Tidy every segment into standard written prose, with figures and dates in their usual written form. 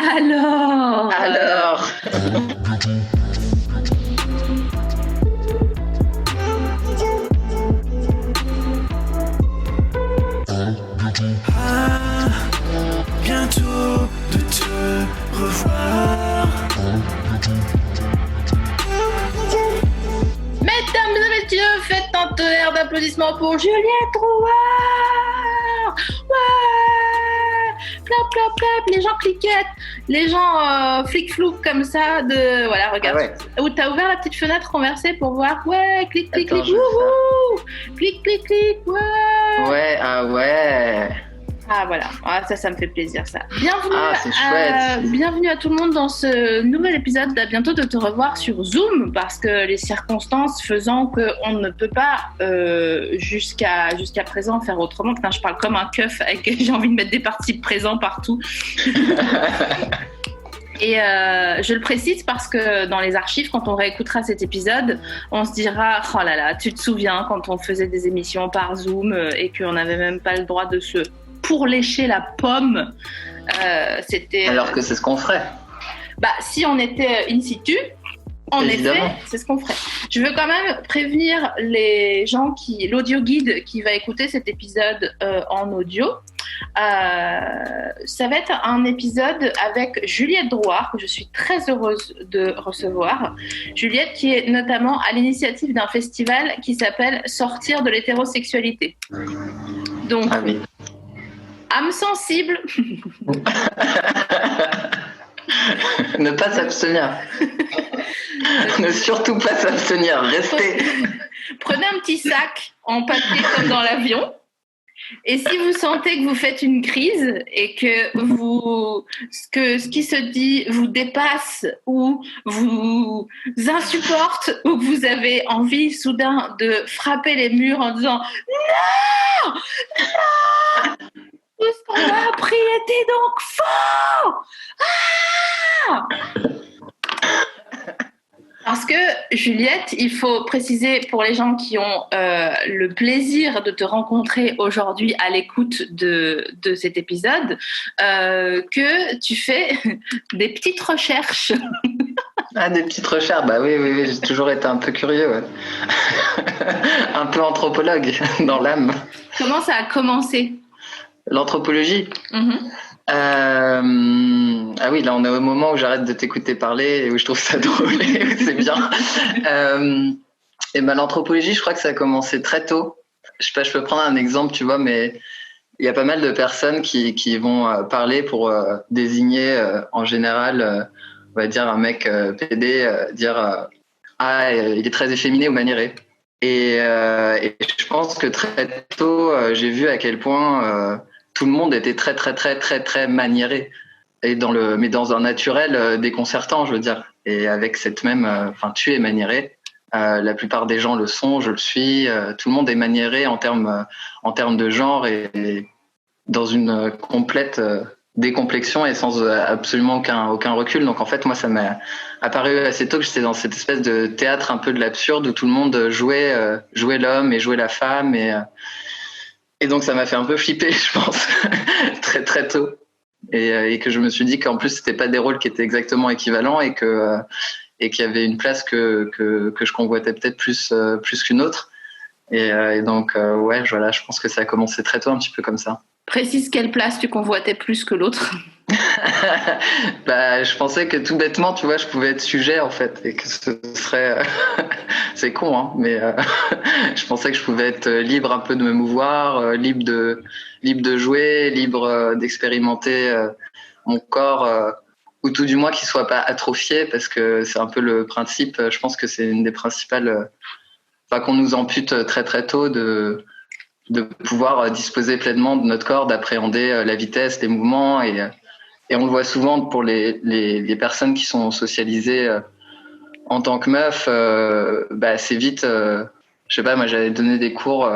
Alors, Alors, Bientôt de te revoir. mesdames et messieurs, faites un tonnerre d'applaudissements pour Juliette Drouard. Ouais, clap, clap, clap, les gens cliquettent, les gens flic-flouc comme ça, voilà, regarde. Où t'as ouvert la petite fenêtre renversée pour voir, ouais, clic, clic, Attends, clic, wouhou, clic, clic, clic, ouais. ouais, ah ouais. Ah voilà, ça me fait plaisir ça. Bienvenue, C'est chouette. bienvenue à tout le monde dans ce nouvel épisode. À bientôt de te revoir sur Zoom parce que les circonstances faisant qu'on ne peut pas jusqu'à présent faire autrement. Putain, je parle comme un keuf avec j'ai envie de mettre des participes présents partout. Et je le précise parce que dans les archives, quand on réécoutera cet épisode, on se dira « Oh là là, tu te souviens quand on faisait des émissions par Zoom et qu'on n'avait même pas le droit de se pour lécher la pomme c'était... » Alors que c'est ce qu'on ferait. Si on était in situ, en Évidemment. effet, c'est ce qu'on ferait. Je veux quand même prévenir les gens l'audio guide qui va écouter cet épisode en audio. Ça va être un épisode avec Juliette Drouard, que je suis très heureuse de recevoir. Juliette qui est notamment à l'initiative d'un festival qui s'appelle Sortir de l'hétérosexualité. Donc, oui. âme sensible. Ne pas s'abstenir. Ne surtout pas s'abstenir. Restez. Prenez un petit sac en papier comme dans l'avion. Et si vous sentez que vous faites une crise et que ce qui se dit vous dépasse ou vous insupporte ou que vous avez envie soudain de frapper les murs en disant non, non, tout ce qu'on m'a appris était donc faux. Parce que, Juliette, il faut préciser pour les gens qui ont le plaisir de te rencontrer aujourd'hui à l'écoute de cet épisode, que tu fais des petites recherches. Des petites recherches, oui, j'ai toujours été un peu curieux, ouais. Un peu anthropologue dans l'âme. Comment ça a commencé ? L'anthropologie. Oui, là on est au moment où j'arrête de t'écouter parler et où je trouve ça drôle et où c'est bien. L'anthropologie, je crois que ça a commencé très tôt. Je sais pas, je peux prendre un exemple, tu vois, mais il y a pas mal de personnes qui vont parler pour désigner en général, on va dire un mec PD, dire il est très efféminé ou maniéré. Et je pense que très tôt, j'ai vu à quel point tout le monde était très très très très très maniéré et mais dans un naturel déconcertant, je veux dire, et avec cette même tu es maniéré, la plupart des gens le sont, je le suis, tout le monde est maniéré en termes de genre et dans une complète décomplexion et sans absolument aucun recul. Donc en fait moi ça m'a apparu assez tôt que j'étais dans cette espèce de théâtre un peu de l'absurde où tout le monde jouait l'homme et jouait la femme et donc ça m'a fait un peu flipper, je pense, très très tôt, et que je me suis dit qu'en plus c'était pas des rôles qui étaient exactement équivalents et qu'il y avait une place que je convoitais peut-être plus qu'une autre, et donc voilà, je pense que ça a commencé très tôt un petit peu comme ça. Précise quelle place tu convoitais plus que l'autre. Je pensais que tout bêtement, tu vois, je pouvais être sujet en fait, et que ce serait, c'est con, hein, mais je pensais que je pouvais être libre un peu de me mouvoir, libre de jouer, libre d'expérimenter mon corps, ou tout du moins qu'il soit pas atrophié, parce que c'est un peu le principe. Je pense que c'est une des principales, qu'on nous ampute très très tôt de pouvoir disposer pleinement de notre corps, d'appréhender la vitesse, les mouvements et on le voit souvent pour les personnes qui sont socialisées en tant que meufs, c'est vite, je sais pas, moi j'avais donné des cours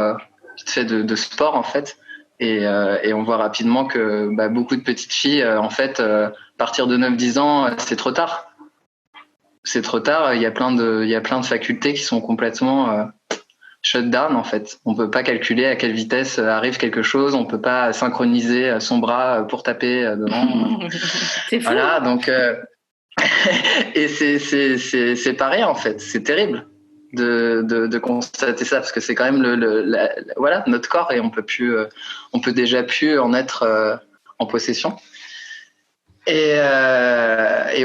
vite fait de sport en fait, et on voit rapidement que beaucoup de petites filles, en fait, à partir de 9-10 ans, c'est trop tard. C'est trop tard, il y a plein de facultés qui sont complètement shutdown en fait. On peut pas calculer à quelle vitesse arrive quelque chose, on peut pas synchroniser son bras pour taper devant. C'est fou. Voilà, donc et c'est pareil en fait, c'est terrible de constater ça parce que c'est quand même voilà notre corps et on peut déjà plus en être en possession. Et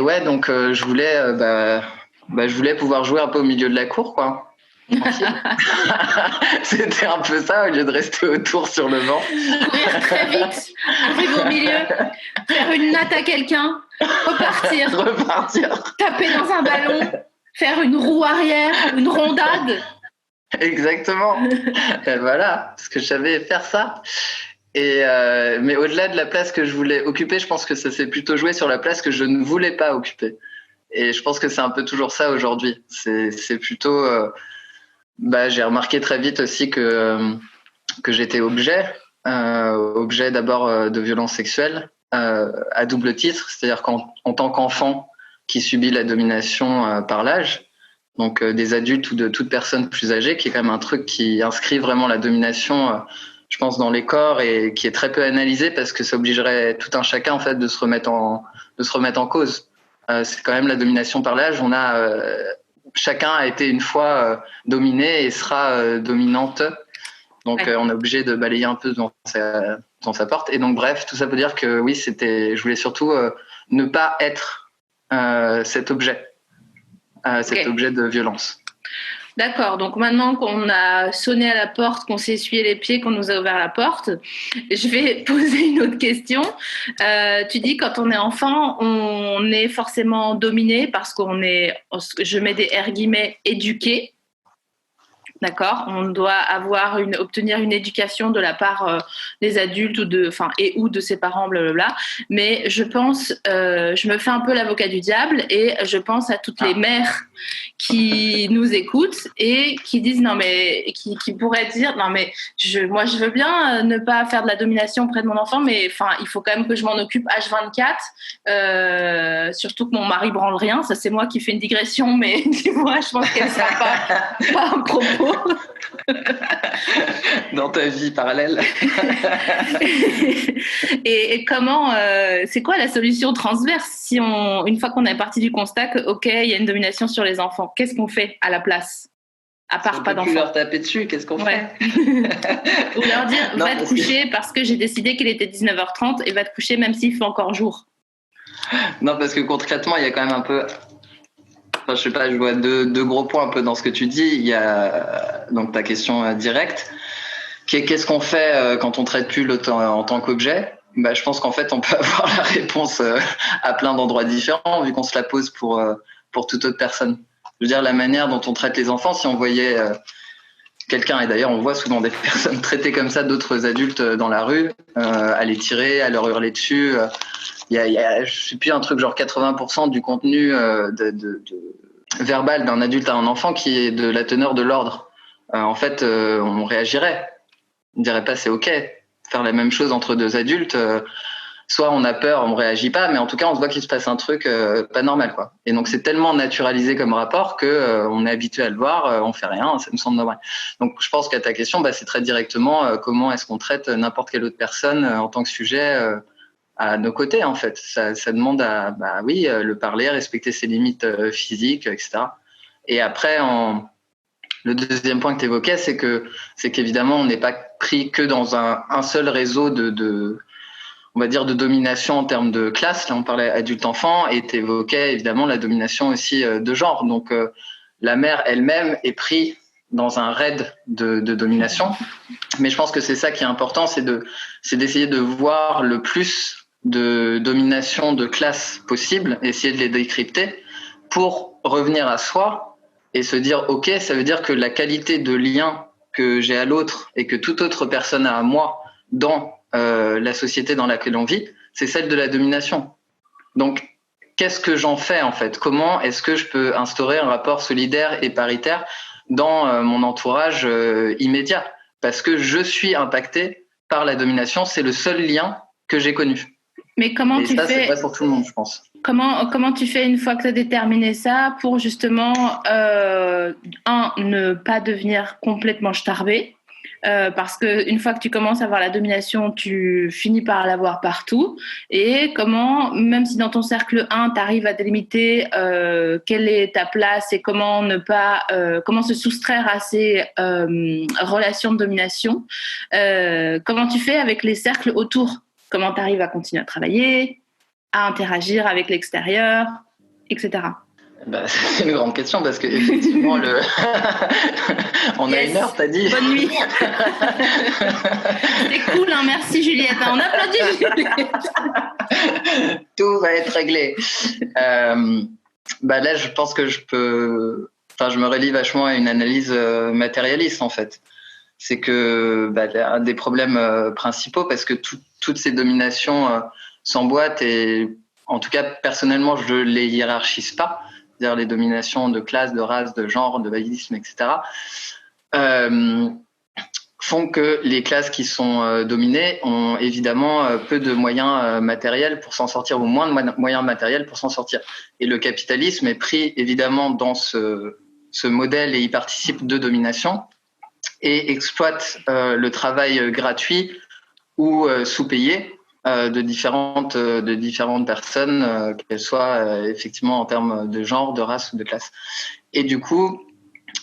ouais, donc je voulais pouvoir jouer un peu au milieu de la cour, quoi. C'était un peu ça, au lieu de rester autour sur le banc. Courir très vite, arriver au milieu, faire une natte à quelqu'un, repartir, taper dans un ballon, faire une roue arrière, une rondade. Exactement. Et voilà, parce que je savais faire ça. Mais au-delà de la place que je voulais occuper, je pense que ça s'est plutôt joué sur la place que je ne voulais pas occuper. Et je pense que c'est un peu toujours ça aujourd'hui. C'est plutôt... j'ai remarqué très vite aussi que j'étais objet d'abord de violences sexuelles à double titre, c'est-à-dire qu'en tant qu'enfant qui subit la domination par l'âge, donc des adultes ou de toute personne plus âgée, qui est quand même un truc qui inscrit vraiment la domination, je pense, dans les corps et qui est très peu analysé parce que ça obligerait tout un chacun en fait de se remettre en cause. C'est quand même la domination par l'âge. Chacun a été une fois dominé et sera dominante. Donc, on est obligé de balayer un peu dans sa porte. Et donc, bref, tout ça peut dire que oui, je voulais surtout ne pas être cet objet de violence. D'accord, donc maintenant qu'on a sonné à la porte, qu'on s'est essuyé les pieds, qu'on nous a ouvert la porte, je vais poser une autre question. Tu dis quand on est enfant, on est forcément dominé parce je mets des guillemets, éduqué. D'accord, on doit obtenir une éducation de la part des adultes ou de ses parents, blablabla. Mais je pense, je me fais un peu l'avocat du diable et je pense à toutes les mères qui nous écoutent et qui disent qui pourraient dire moi je veux bien ne pas faire de la domination auprès de mon enfant, mais il faut quand même que je m'en occupe H24, surtout que mon mari branle rien. Ça c'est moi qui fais une digression, mais tu vois, je pense qu'elle sera pas à propos. Dans ta vie parallèle. Et comment, c'est quoi la solution transverse une fois qu'on est parti du constat que ok, il y a une domination sur les enfants, qu'est-ce qu'on fait à la place, à part pas d'enfants? On peut leur taper dessus, qu'est-ce qu'on fait? Ou leur dire va te coucher parce que j'ai décidé qu'il était 19h30 et va te coucher même s'il fait encore jour. Non, parce que concrètement, il y a quand même un peu... Enfin, je sais pas, je vois deux gros points un peu dans ce que tu dis. Il y a donc ta question directe, qui est qu'est-ce qu'on fait quand on traite plus l'autre en tant qu'objet? Je pense qu'en fait, on peut avoir la réponse à plein d'endroits différents, vu qu'on se la pose pour toute autre personne. Je veux dire, la manière dont on traite les enfants, si on voyait quelqu'un, et d'ailleurs on voit souvent des personnes traiter comme ça d'autres adultes dans la rue, à les tirer, à leur hurler dessus. Il y a, je sais plus, un truc genre 80% du contenu verbal d'un adulte à un enfant qui est de la teneur de l'ordre. En fait, on réagirait. On dirait pas c'est ok. Faire la même chose entre deux adultes, soit on a peur, on réagit pas, mais en tout cas on se voit qu'il se passe un truc pas normal, quoi. Et donc c'est tellement naturalisé comme rapport que on est habitué à le voir, on fait rien, ça nous semble normal. Donc je pense qu'à ta question, c'est très directement comment est-ce qu'on traite n'importe quelle autre personne en tant que sujet à nos côtés, en fait. Ça demande à le parler, respecter ses limites physiques, etc. Et après, le deuxième point que tu évoquais, c'est qu'évidemment, on n'est pas pris que dans un seul réseau on va dire, de domination en termes de classe. Là, on parlait adulte-enfant, et tu évoquais évidemment la domination aussi de genre. Donc, la mère elle-même est prise dans un raid de domination. Mais je pense que c'est ça qui est important, c'est d'essayer de voir le plus de domination de classe possible, essayer de les décrypter pour revenir à soi et se dire ok, ça veut dire que la qualité de lien que j'ai à l'autre et que toute autre personne a à moi dans la société dans laquelle on vit, c'est celle de la domination. Donc qu'est-ce que j'en fais en fait? Comment est-ce que je peux instaurer un rapport solidaire et paritaire dans mon entourage immédiat? Parce que je suis impacté par la domination, c'est le seul lien que j'ai connu. Mais comment Et tu ça, c'est fais pas pour tout le monde, je pense. comment tu fais une fois que tu as déterminé ça pour justement, ne pas devenir complètement starbé, parce qu'une fois que tu commences à avoir la domination, tu finis par l'avoir partout. Et comment, même si dans ton cercle 1, tu arrives à délimiter quelle est ta place et comment ne pas, comment se soustraire à ces relations de domination, comment tu fais avec les cercles autour? Comment tu arrives à continuer à travailler, à interagir avec l'extérieur, etc. Bah, c'est une grande question parce que effectivement on a une heure, t'as dit. Bonne nuit. C'était cool, hein, merci Juliette. On applaudit Juliette. Tout va être réglé. Là, je pense que je me relie vachement à une analyse matérialiste en fait. C'est que un des problèmes principaux, parce que toutes ces dominations s'emboîtent et en tout cas personnellement je les hiérarchise pas, c'est-à-dire les dominations de classe, de race, de genre, de validisme, etc. Font que les classes qui sont dominées ont évidemment peu de moyens matériels pour s'en sortir, ou moins de moyens matériels pour s'en sortir. Et le capitalisme est pris évidemment dans ce modèle et y participe de domination et exploite le travail gratuit ou sous-payé de différentes personnes, qu'elles soient effectivement en termes de genre, de race ou de classe. Et du coup,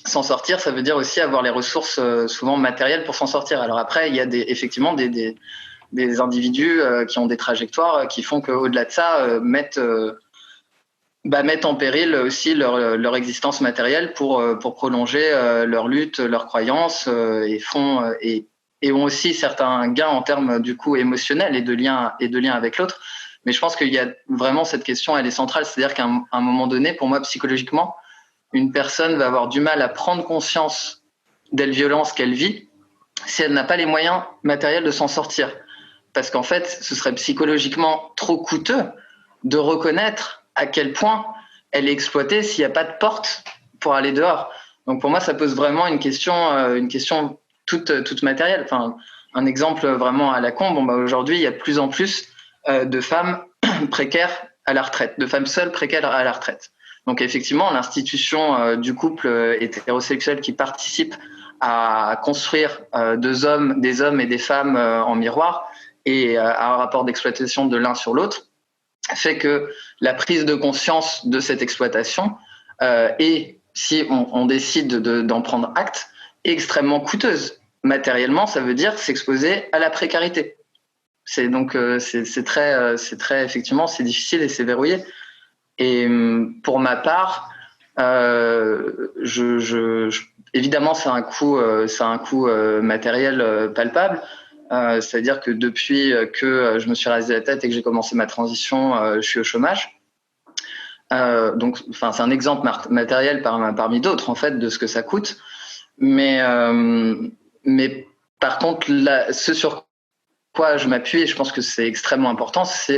s'en sortir, ça veut dire aussi avoir les ressources souvent matérielles pour s'en sortir. Alors après, il y a effectivement des individus qui ont des trajectoires qui font qu'au-delà de ça, mettent en péril aussi leur existence matérielle pour prolonger leur lutte, leurs croyances et ont aussi certains gains en termes du coup émotionnels et de lien avec l'autre. Mais je pense qu'il y a vraiment cette question, elle est centrale, c'est-à-dire qu'à un moment donné, pour moi psychologiquement, une personne va avoir du mal à prendre conscience des violences qu'elle vit si elle n'a pas les moyens matériels de s'en sortir. Parce qu'en fait, ce serait psychologiquement trop coûteux de reconnaître à quel point elle est exploitée s'il n'y a pas de porte pour aller dehors. Donc pour moi, ça pose vraiment une question toute matérielle. Enfin, un exemple vraiment à la con, aujourd'hui, il y a de plus en plus de femmes précaires à la retraite, de femmes seules précaires à la retraite. Donc effectivement, l'institution du couple hétérosexuel qui participe à construire des hommes et des femmes en miroir et à un rapport d'exploitation de l'un sur l'autre fait que la prise de conscience de cette exploitation et si on décide d'en prendre acte, est extrêmement coûteuse. Matériellement, ça veut dire s'exposer à la précarité. C'est très effectivement, c'est difficile et c'est verrouillé. Et pour ma part, évidemment, c'est un coût matériel palpable. C'est-à-dire que depuis que je me suis rasé la tête et que j'ai commencé ma transition, je suis au chômage. Donc, c'est un exemple matériel parmi d'autres en fait de ce que ça coûte. Mais par contre, ce sur quoi je m'appuie, et je pense que c'est extrêmement important, c'est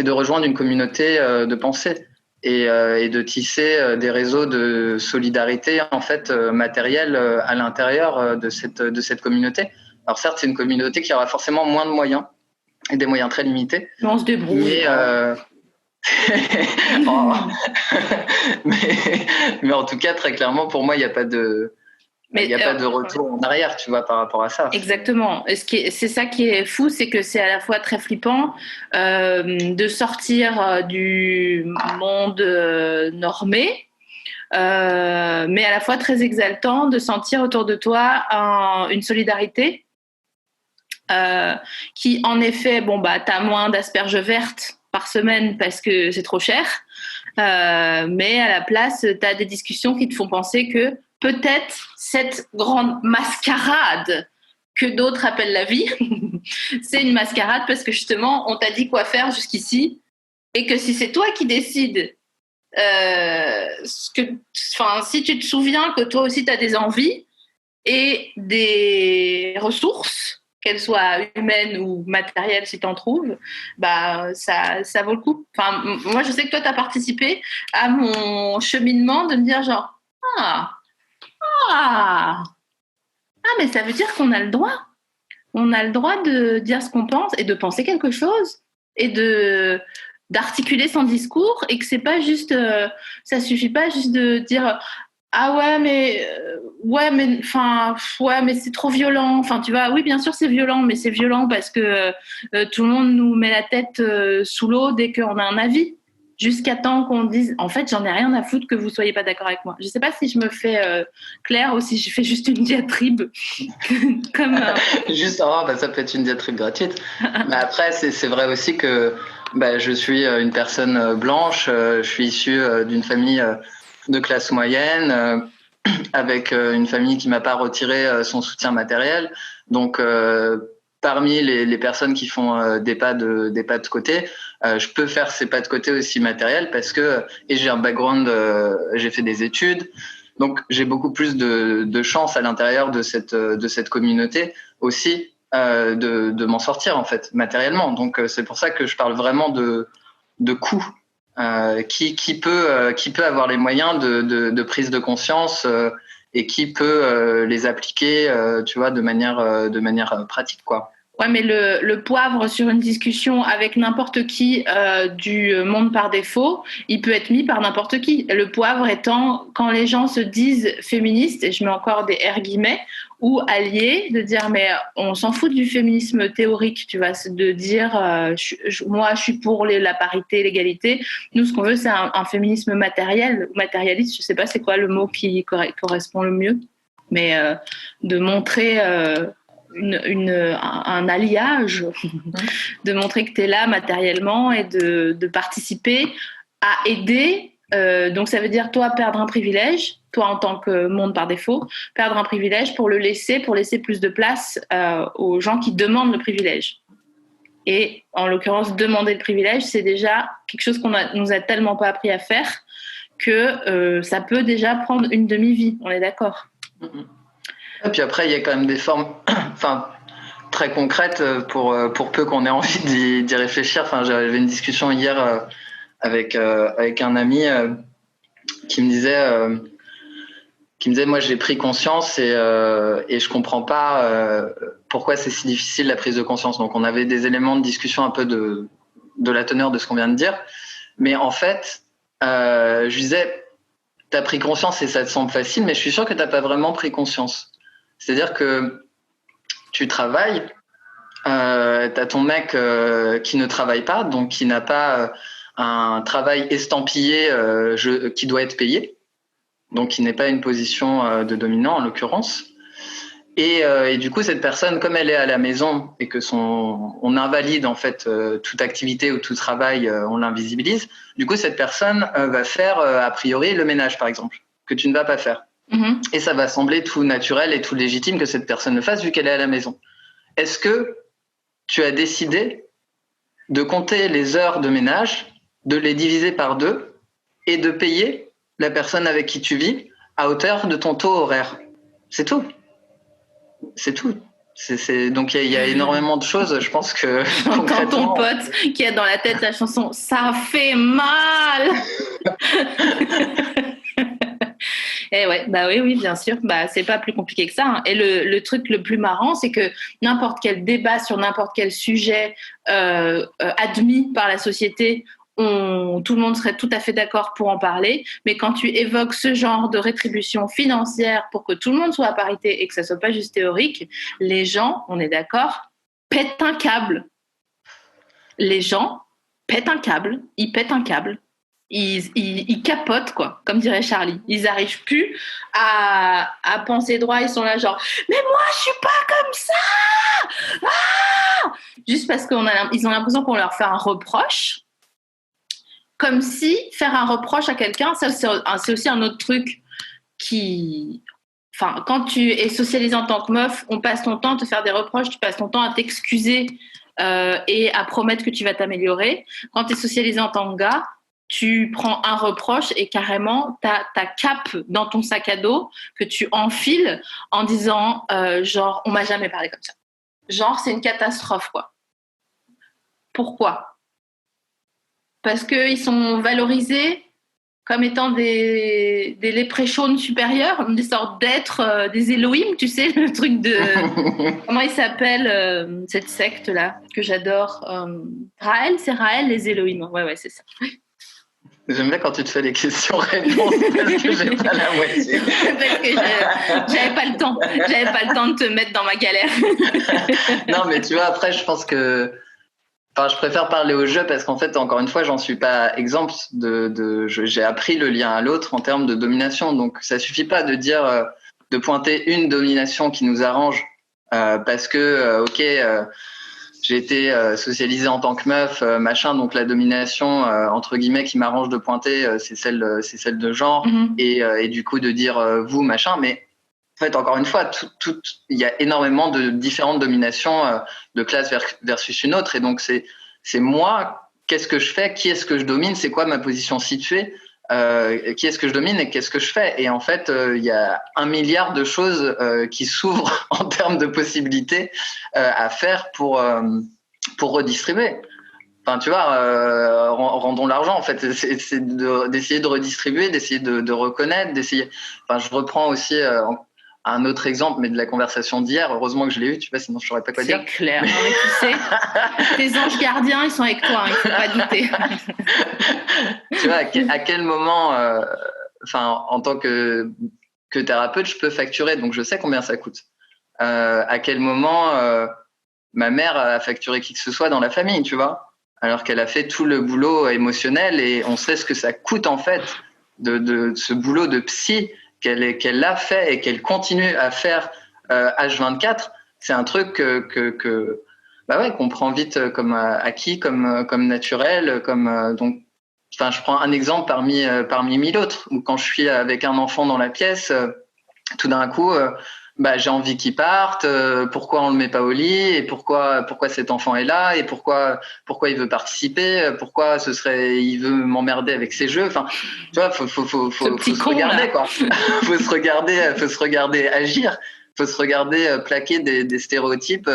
de rejoindre une communauté de pensée et de tisser des réseaux de solidarité en fait matérielle à l'intérieur de cette communauté. Alors certes, c'est une communauté qui aura forcément moins de moyens et des moyens très limités. Mais on se débrouille. Mais en tout cas, très clairement, pour moi, il n'y a pas de retour en arrière, tu vois, par rapport à ça. Exactement. C'est ça qui est fou, c'est que c'est à la fois très flippant de sortir du monde normé, mais à la fois très exaltant de sentir autour de toi une solidarité qui, en effet, t'as moins d'asperges vertes par semaine parce que c'est trop cher, mais à la place, t'as des discussions qui te font penser que peut-être cette grande mascarade que d'autres appellent la vie, c'est une mascarade parce que justement, on t'a dit quoi faire jusqu'ici et que si c'est toi qui décides, si tu te souviens que toi aussi tu as des envies et des ressources, qu'elles soient humaines ou matérielles si tu en trouves, ça vaut le coup. Enfin, moi, je sais que toi, tu as participé à mon cheminement de me dire genre, mais ça veut dire qu'on a le droit. On a le droit de dire ce qu'on pense et de penser quelque chose. et d'articuler son discours, et que c'est pas juste, ça suffit pas juste de dire ah ouais mais c'est trop violent. Enfin tu vois, oui bien sûr c'est violent, mais c'est violent parce que tout le monde nous met la tête sous l'eau dès qu'on a un avis. Jusqu'à temps qu'on dise, en fait, j'en ai rien à foutre que vous soyez pas d'accord avec moi. Je sais pas si je me fais claire ou si je fais juste une diatribe. Comme, Juste, ça peut être une diatribe gratuite. Mais après, c'est vrai aussi que je suis une personne blanche, je suis issu d'une famille de classe moyenne, avec une famille qui m'a pas retiré son soutien matériel. Donc, parmi les personnes qui font des pas de côté, je peux faire ces pas de côté aussi matériels parce que et j'ai un background, j'ai fait des études, donc j'ai beaucoup plus de chance à l'intérieur de cette communauté aussi de m'en sortir en fait matériellement. Donc c'est pour ça que je parle vraiment de coûts. Qui peut avoir les moyens de prise de conscience et qui peut les appliquer, tu vois, de manière pratique, quoi. Ouais, mais le poivre sur une discussion avec n'importe qui du monde par défaut, il peut être mis par n'importe qui. Le poivre étant quand les gens se disent féministes, et je mets encore des R guillemets, ou alliés, de dire mais on s'en fout du féminisme théorique, tu vois, de dire moi je suis pour la parité, l'égalité. Nous ce qu'on veut c'est un féminisme matériel, matérialiste, je sais pas c'est quoi le mot qui correspond le mieux, mais de montrer un alliage, de montrer que tu es là matériellement et de participer à aider. Donc ça veut dire toi perdre un privilège, toi en tant que monde par défaut, perdre un privilège pour laisser plus de place aux gens qui demandent le privilège. Et en l'occurrence, demander le privilège, c'est déjà quelque chose nous a tellement pas appris à faire que ça peut déjà prendre une demi-vie, on est d'accord. Et puis après, il y a quand même des formes très concrètes pour peu qu'on ait envie d'y réfléchir. J'avais une discussion hier avec un ami qui me disait moi j'ai pris conscience et je comprends pas pourquoi c'est si difficile la prise de conscience. Donc on avait des éléments de discussion un peu de la teneur de ce qu'on vient de dire. Mais en fait, je disais t'as pris conscience et ça te semble facile, mais je suis sûr que t'as pas vraiment pris conscience. C'est-à-dire que tu travailles, t'as ton mec qui ne travaille pas, donc qui n'a pas un travail estampillé qui doit être payé, donc qui n'est pas une position de dominant en l'occurrence. Et du coup, cette personne, comme elle est à la maison et que on invalide en fait toute activité ou tout travail, on l'invisibilise. Du coup, cette personne va faire a priori le ménage, par exemple, que tu ne vas pas faire. Mmh. Et ça va sembler tout naturel et tout légitime que cette personne le fasse vu qu'elle est à la maison. Est-ce que tu as décidé de compter les heures de ménage, de les diviser par 2 et de payer la personne avec qui tu vis à hauteur de ton taux horaire? C'est tout. C'est tout. Donc il y a énormément de choses, je pense que quand ton pote qui a dans la tête la chanson « Ça fait mal !» Et ouais, oui, bien sûr. C'est pas plus compliqué que ça. Hein. Et le truc le plus marrant, c'est que n'importe quel débat sur n'importe quel sujet admis par la société, tout le monde serait tout à fait d'accord pour en parler. Mais quand tu évoques ce genre de rétribution financière pour que tout le monde soit à parité et que ça soit pas juste théorique, les gens, on est d'accord, pètent un câble. Les gens pètent un câble. Ils pètent un câble. Ils capotent, quoi, comme dirait Charlie. Ils n'arrivent plus à penser droit. Ils sont là genre « Mais moi, je suis pas comme ça !» Juste parce qu'ils ont l'impression qu'on leur fait un reproche. Comme si faire un reproche à quelqu'un, ça, c'est aussi un autre truc qui... Enfin, quand tu es socialisé en tant que meuf, on passe ton temps à te faire des reproches, tu passes ton temps à t'excuser et à promettre que tu vas t'améliorer. Quand tu es socialisé en tant que gars, tu prends un reproche et carrément t'as ta cape dans ton sac à dos que tu enfiles en disant genre on m'a jamais parlé comme ça. Genre c'est une catastrophe quoi. Pourquoi ? Parce qu'ils sont valorisés comme étant des léprechauns supérieurs, des sortes d'êtres, des Elohim, tu sais, le truc de... Comment il s'appelle, cette secte-là, que j'adore Raël, c'est Raël, les Elohim. Ouais, c'est ça. J'aime bien quand tu te fais les questions-réponses parce que j'ai pas la moitié. Parce que j'avais pas le temps. J'avais pas le temps de te mettre dans ma galère. Non, mais tu vois, après, je pense que... Enfin, je préfère parler au jeu parce qu'en fait, encore une fois, j'en suis pas exempt j'ai appris le lien à l'autre en termes de domination. Donc, ça suffit pas de dire, de pointer une domination qui nous arrange parce que, j'ai été socialisée en tant que meuf, machin. Donc, la domination, entre guillemets, qui m'arrange de pointer, c'est celle de genre et du coup de dire vous, machin. Mais en fait, encore une fois, il y a énormément de différentes dominations de classe versus une autre. Et donc, c'est moi, qu'est-ce que je fais, qui est-ce que je domine, c'est quoi ma position située, qui est-ce que je domine et qu'est-ce que je fais. Et en fait, il y a 1 milliard de choses qui s'ouvrent en termes de possibilités à faire pour redistribuer. Enfin, tu vois, rendons l'argent, en fait. C'est d'essayer de redistribuer, d'essayer de reconnaître, d'essayer... Enfin, je reprends aussi... un autre exemple, mais de la conversation d'hier, heureusement que je l'ai eu, tu vois, sinon je ne saurais pas quoi dire. C'est clair. Non, mais tu sais, tes anges gardiens, ils sont avec toi, il ne faut pas douter. Tu vois, à quel moment, en tant que thérapeute, je peux facturer, donc je sais combien ça coûte. À quel moment ma mère a facturé qui que ce soit dans la famille, tu vois, alors qu'elle a fait tout le boulot émotionnel et on sait ce que ça coûte en fait de ce boulot de psy qu'elle a fait et qu'elle continue à faire H24, c'est un truc qu'on prend vite comme acquis, comme naturel, donc. Enfin, je prends un exemple parmi 1000 autres. Où quand je suis avec un enfant dans la pièce, tout d'un coup, j'ai envie qu'il parte. Pourquoi on le met pas au lit et pourquoi cet enfant est là et pourquoi il veut participer. Pourquoi il veut m'emmerder avec ses jeux. Enfin, tu vois, faut se regarder quoi. faut se regarder agir. Faut se regarder plaquer des stéréotypes.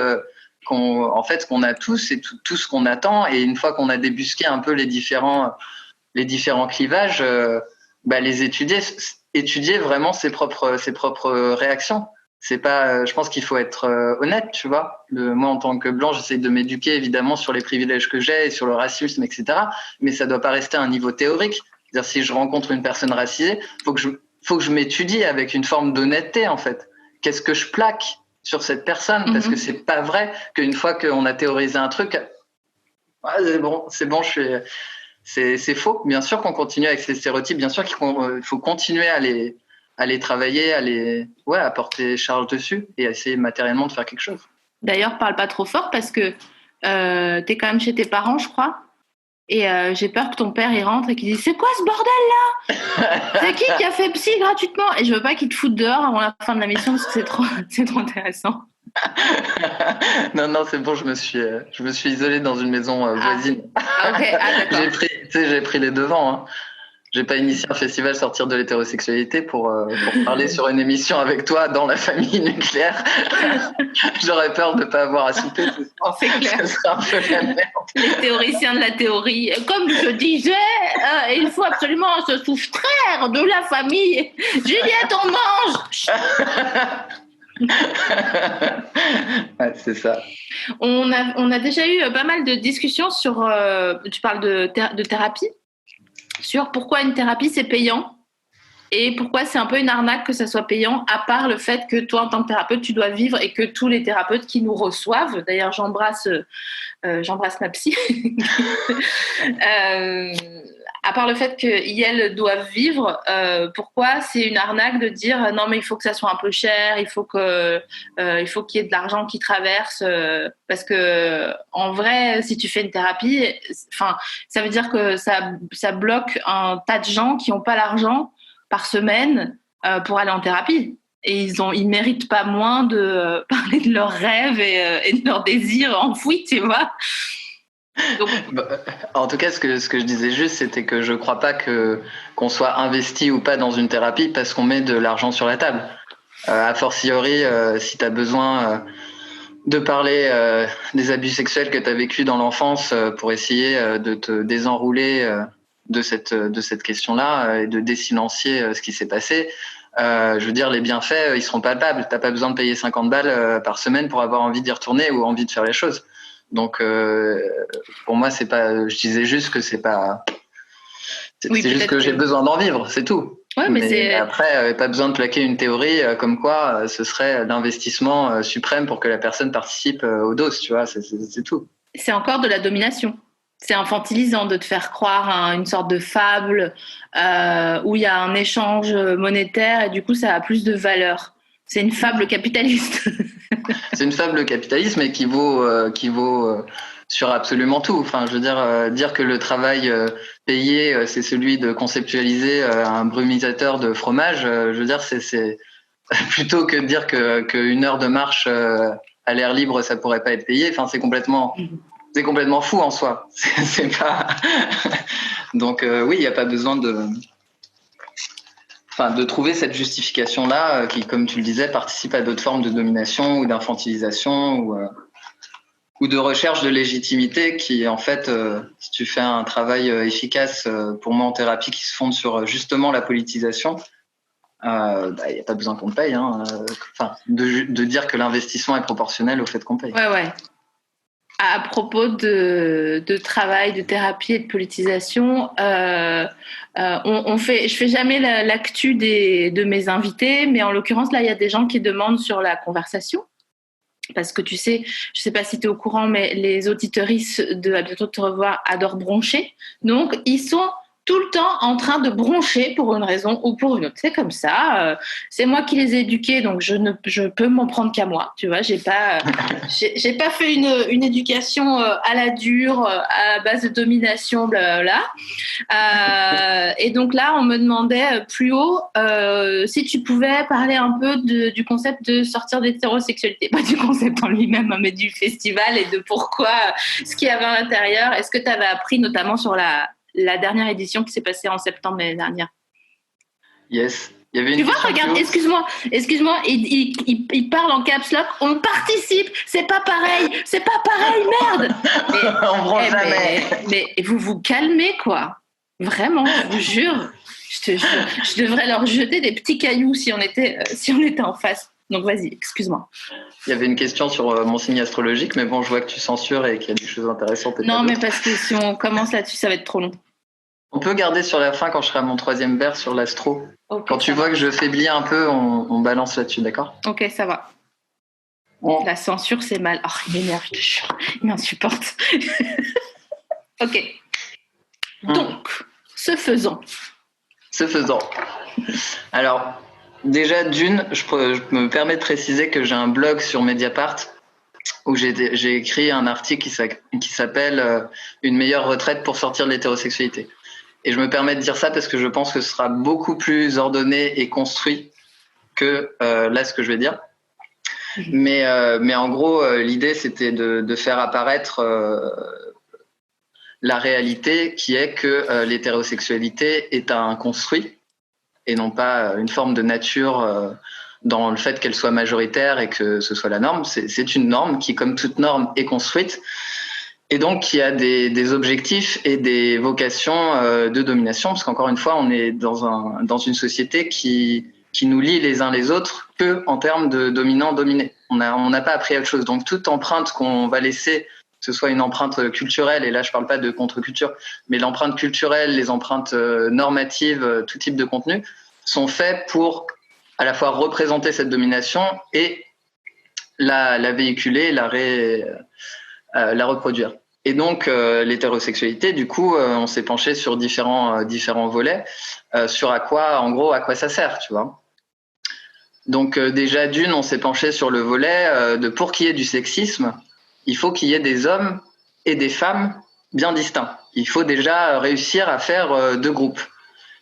qu'on a tous et tout ce qu'on attend. Et une fois qu'on a débusqué un peu les différents clivages, les étudier vraiment ses propres réactions. C'est pas, je pense qu'il faut être honnête, tu vois. Moi, en tant que blanc, j'essaie de m'éduquer évidemment sur les privilèges que j'ai et sur le racisme, etc. Mais ça doit pas rester à un niveau théorique. C'est-à-dire, si je rencontre une personne racisée, faut que je m'étudie avec une forme d'honnêteté, en fait. Qu'est-ce que je plaque sur cette personne? Parce que c'est pas vrai qu'une fois qu'on a théorisé un truc, c'est bon, c'est faux. Bien sûr qu'on continue avec ces stéréotypes. Bien sûr qu'il faut continuer à les travailler, à porter charge dessus et à essayer matériellement de faire quelque chose. D'ailleurs, parle pas trop fort parce que t'es quand même chez tes parents, je crois. Et j'ai peur que ton père il rentre et qu'il dise c'est quoi ce bordel là? C'est qui a fait psy gratuitement? Et je veux pas qu'il te foute dehors avant la fin de la mission parce que c'est trop intéressant. Non, c'est bon, je me suis isolé dans une maison voisine. Ok, d'accord. J'ai pris les devants. Hein. J'ai pas initié un festival sortir de l'hétérosexualité pour parler sur une émission avec toi dans la famille nucléaire. J'aurais peur de pas avoir à souper. C'est clair. Ça serait un peu la merde. Les théoriciens de la théorie. Comme je disais, il faut absolument se soustraire de la famille. Juliette, on mange. Ouais, c'est ça. On a déjà eu pas mal de discussions sur. Tu parles de thérapie. Sur pourquoi une thérapie c'est payant et pourquoi c'est un peu une arnaque que ça soit payant, à part le fait que toi en tant que thérapeute tu dois vivre et que tous les thérapeutes qui nous reçoivent, d'ailleurs j'embrasse ma psy, à part le fait qu'elles doivent vivre, pourquoi c'est une arnaque de dire non mais il faut que ça soit un peu cher, il faut qu'il y ait de l'argent qui traverse, parce que en vrai si tu fais une thérapie, ça veut dire que ça bloque un tas de gens qui n'ont pas l'argent par semaine pour aller en thérapie. Et ils méritent pas moins de parler de leurs rêves et de leurs désirs enfouis, tu vois. Donc... En tout cas, ce que je disais juste, c'était que je crois pas qu'on soit investi ou pas dans une thérapie parce qu'on met de l'argent sur la table. A fortiori, si tu as besoin de parler des abus sexuels que tu as vécu dans l'enfance pour essayer de te désenrouler de cette question-là et de désilencier ce qui s'est passé. Je veux dire, les bienfaits, ils seront palpables. T'as pas besoin de payer 50 balles par semaine pour avoir envie d'y retourner ou envie de faire les choses. Donc, pour moi, c'est pas. Je disais juste que c'est pas. C'est juste que j'ai besoin d'en vivre, c'est tout. Ouais, mais après, pas besoin de plaquer une théorie comme quoi ce serait l'investissement suprême pour que la personne participe aux doses, tu vois. C'est tout. C'est encore de la domination. C'est infantilisant de te faire croire à une sorte de fable où il y a un échange monétaire et du coup, ça a plus de valeur. C'est une fable capitaliste. C'est une fable capitaliste, mais qui vaut sur absolument tout. Enfin, je veux dire que le travail payé, c'est celui de conceptualiser un brumisateur de fromage. Je veux dire, c'est plutôt que de dire que une heure de marche à l'air libre, ça pourrait pas être payé. Enfin, c'est complètement fou en soi. C'est pas. Donc oui, il n'y a pas besoin de trouver cette justification-là qui, comme tu le disais, participe à d'autres formes de domination ou d'infantilisation ou de recherche de légitimité qui, en fait, si tu fais un travail efficace, pour moi, en thérapie, qui se fonde sur justement la politisation, il n'y a pas besoin qu'on paye. De dire que l'investissement est proportionnel au fait qu'on paye. Ouais. À propos de travail, de thérapie et de politisation, je fais jamais l'actu de mes invités, mais en l'occurrence, là, il y a des gens qui demandent sur la conversation. Parce que tu sais, je sais pas si tu es au courant, mais les auditeuristes de À bientôt de te revoir adorent broncher. Donc, ils sont tout le temps en train de broncher pour une raison ou pour une autre. C'est comme ça. C'est moi qui les ai éduqués, donc je peux m'en prendre qu'à moi. Tu vois, j'ai pas fait une éducation à la dure, à base de domination, blablabla. Et donc là, on me demandait plus haut si tu pouvais parler un peu du concept de sortir d'hétérosexualité. Pas du concept en lui-même, mais du festival et de pourquoi, ce qu'il y avait à l'intérieur. Est-ce que tu avais appris notamment sur la dernière édition qui s'est passée en septembre l'année dernière? Yes. Il y avait une tu vois, regarde, excuse-moi, il parle en caps lock, on participe, c'est pas pareil, merde. On branche jamais. Mais vous vous calmez, quoi. Vraiment, je vous jure. Je devrais leur jeter des petits cailloux si on était en face. Donc vas-y, excuse-moi. Il y avait une question sur mon signe astrologique, mais bon, je vois que tu censures et qu'il y a des choses intéressantes. Non, mais parce que si on commence là-dessus, ça va être trop long. On peut garder sur la fin quand je serai à mon 3e vers sur l'astro. Okay, quand tu vois que je faiblis un peu, on balance là-dessus, d'accord? Ok, ça va. La censure, c'est mal. Oh, il m'énerve, je te jure. Il m'insupporte. Ok. Donc, ce faisant. Alors, déjà, je me permets de préciser que j'ai un blog sur Mediapart où j'ai écrit un article qui s'appelle Une meilleure retraite pour sortir de l'hétérosexualité. Et je me permets de dire ça parce que je pense que ce sera beaucoup plus ordonné et construit que là ce que je vais dire. Mais en gros, l'idée, c'était de faire apparaître la réalité qui est que l'hétérosexualité est un construit et non pas une forme de nature dans le fait qu'elle soit majoritaire et que ce soit la norme. C'est une norme qui, comme toute norme, est construite et donc qui a des objectifs et des vocations de domination, parce qu'encore une fois, on est dans une société qui nous lie les uns les autres que en termes de dominant-dominé. On n'a pas appris autre chose. Donc toute empreinte qu'on va laisser, que ce soit une empreinte culturelle, et là je parle pas de contre-culture, mais l'empreinte culturelle, les empreintes normatives, tout type de contenu, sont faits pour à la fois représenter cette domination et la véhiculer, la reproduire. Et donc l'hétérosexualité, du coup, on s'est penché sur différents volets, sur à quoi ça sert, tu vois. Donc déjà on s'est penché sur le volet de pour qu'il y ait du sexisme, il faut qu'il y ait des hommes et des femmes bien distincts. Il faut déjà réussir à faire deux groupes.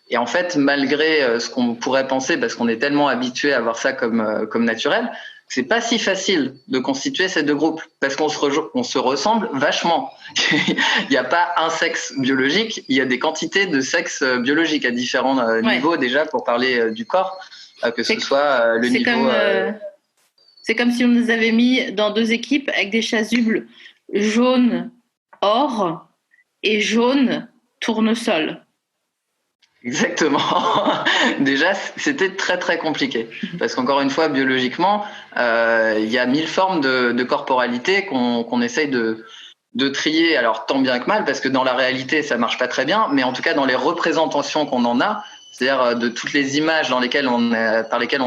Et en fait, malgré ce qu'on pourrait penser, parce qu'on est tellement habitué à voir ça comme naturel, c'est pas si facile de constituer ces deux groupes, parce qu'on se ressemble vachement. Il n'y a pas un sexe biologique, il y a des quantités de sexes biologiques à différents niveaux déjà, pour parler du corps, que ce soit le niveau... C'est comme si on nous avait mis dans deux équipes avec des chasubles jaune or et jaune tournesol. Exactement. Déjà, c'était très très compliqué parce qu'encore une fois, biologiquement, il y a 1000 formes de corporalité qu'on essaye de trier. Alors tant bien que mal, parce que dans la réalité, ça marche pas très bien, mais en tout cas dans les représentations qu'on en a, c'est-à-dire de toutes les images par lesquelles on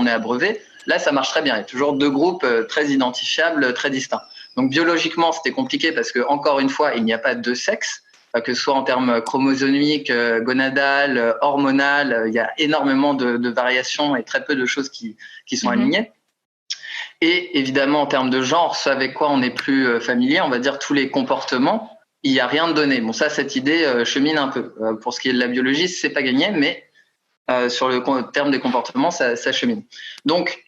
est abreuvé, là ça marche très bien. Il y a toujours deux groupes très identifiables, très distincts. Donc biologiquement, c'était compliqué parce que encore une fois, il n'y a pas de sexe. Que ce soit en termes chromosomiques, gonadales, hormonales, il y a énormément de variations et très peu de choses qui sont alignées. Et évidemment, en termes de genre, ce avec quoi on est plus familier, on va dire tous les comportements, il n'y a rien de donné. Bon, ça, cette idée chemine un peu. Pour ce qui est de la biologie, c'est pas gagné, mais sur le terme des comportements, ça chemine. Donc,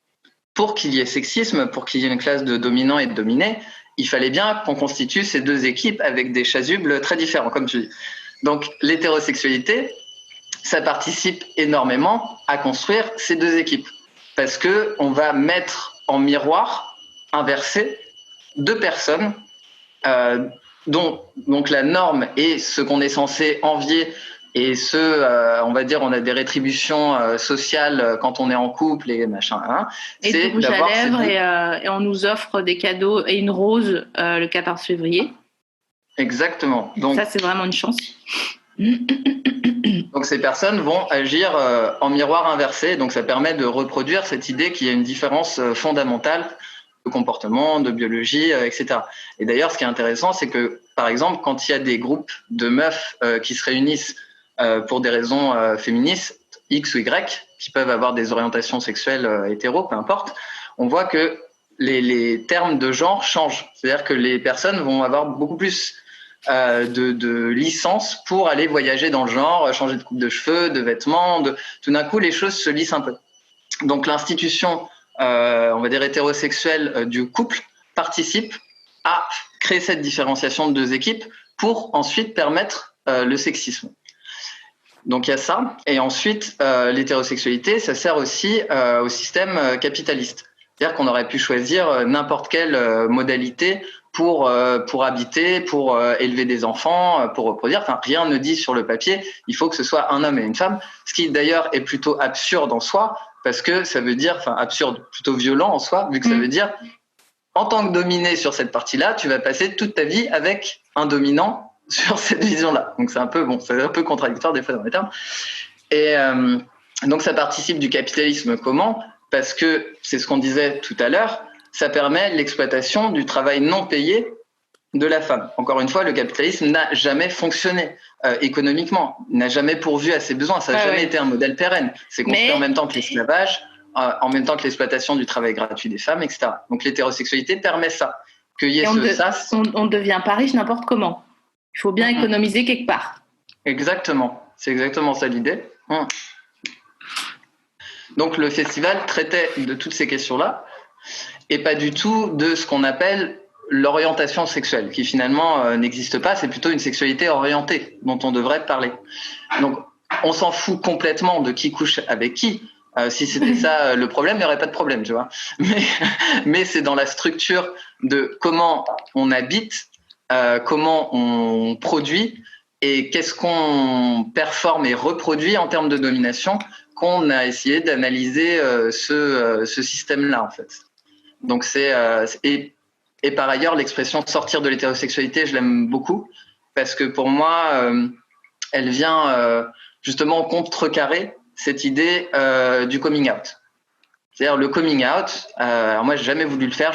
pour qu'il y ait sexisme, pour qu'il y ait une classe de dominants et de dominés, il fallait bien qu'on constitue ces deux équipes avec des chasubles très différents, comme tu dis. Donc, l'hétérosexualité, ça participe énormément à construire ces deux équipes. Parce que on va mettre en miroir, inversé, deux personnes dont donc la norme est ce qu'on est censé envier et on va dire, on a des rétributions sociales quand on est en couple et machin. Hein. Et du rouge à lèvres et on nous offre des cadeaux et une rose le 14 février. Exactement. Donc, ça, c'est vraiment une chance. Donc ces personnes vont agir en miroir inversé. Donc ça permet de reproduire cette idée qu'il y a une différence fondamentale de comportement, de biologie, etc. Et d'ailleurs, ce qui est intéressant, c'est que, par exemple, quand il y a des groupes de meufs qui se réunissent pour des raisons féministes, X ou Y, qui peuvent avoir des orientations sexuelles hétéro, peu importe, on voit que les termes de genre changent. C'est-à-dire que les personnes vont avoir beaucoup plus de licence pour aller voyager dans le genre, changer de coupe de cheveux, de vêtements. Tout d'un coup, les choses se lissent un peu. Donc l'institution, on va dire hétérosexuelle du couple, participe à créer cette différenciation de deux équipes pour ensuite permettre le sexisme. Donc il y a ça. Et ensuite, l'hétérosexualité, ça sert aussi au système capitaliste. C'est-à-dire qu'on aurait pu choisir n'importe quelle modalité pour habiter, pour élever des enfants, pour reproduire. Enfin, rien ne dit sur le papier, il faut que ce soit un homme et une femme. Ce qui d'ailleurs est plutôt absurde en soi, parce que ça veut dire, enfin absurde, plutôt violent en soi, vu que ça veut dire, en tant que dominé sur cette partie-là, tu vas passer toute ta vie avec un dominant sur cette vision-là. Donc c'est un peu contradictoire des fois dans les termes. Et donc ça participe du capitalisme. Comment ? Parce que c'est ce qu'on disait tout à l'heure, ça permet l'exploitation du travail non payé de la femme. Encore une fois, le capitalisme n'a jamais fonctionné économiquement, n'a jamais pourvu à ses besoins, ça n'a jamais été un modèle pérenne. C'est construit en même temps que l'esclavage, en même temps que l'exploitation du travail gratuit des femmes, etc. Donc l'hétérosexualité permet ça. On ne devient pas riche n'importe comment. Il faut bien économiser quelque part. Exactement, c'est exactement ça l'idée. Donc le festival traitait de toutes ces questions-là et pas du tout de ce qu'on appelle l'orientation sexuelle, qui finalement n'existe pas, c'est plutôt une sexualité orientée dont on devrait parler. Donc on s'en fout complètement de qui couche avec qui. Si c'était ça le problème, il n'y aurait pas de problème, tu vois. Mais c'est dans la structure de comment on habite, comment on produit et qu'est-ce qu'on performe et reproduit en termes de domination qu'on a essayé d'analyser ce système-là, en fait. Donc et par ailleurs, l'expression « sortir de l'hétérosexualité », je l'aime beaucoup parce que pour moi, elle vient justement contrecarrer cette idée du coming out. C'est-à-dire le coming out, alors moi, j'ai jamais voulu le faire,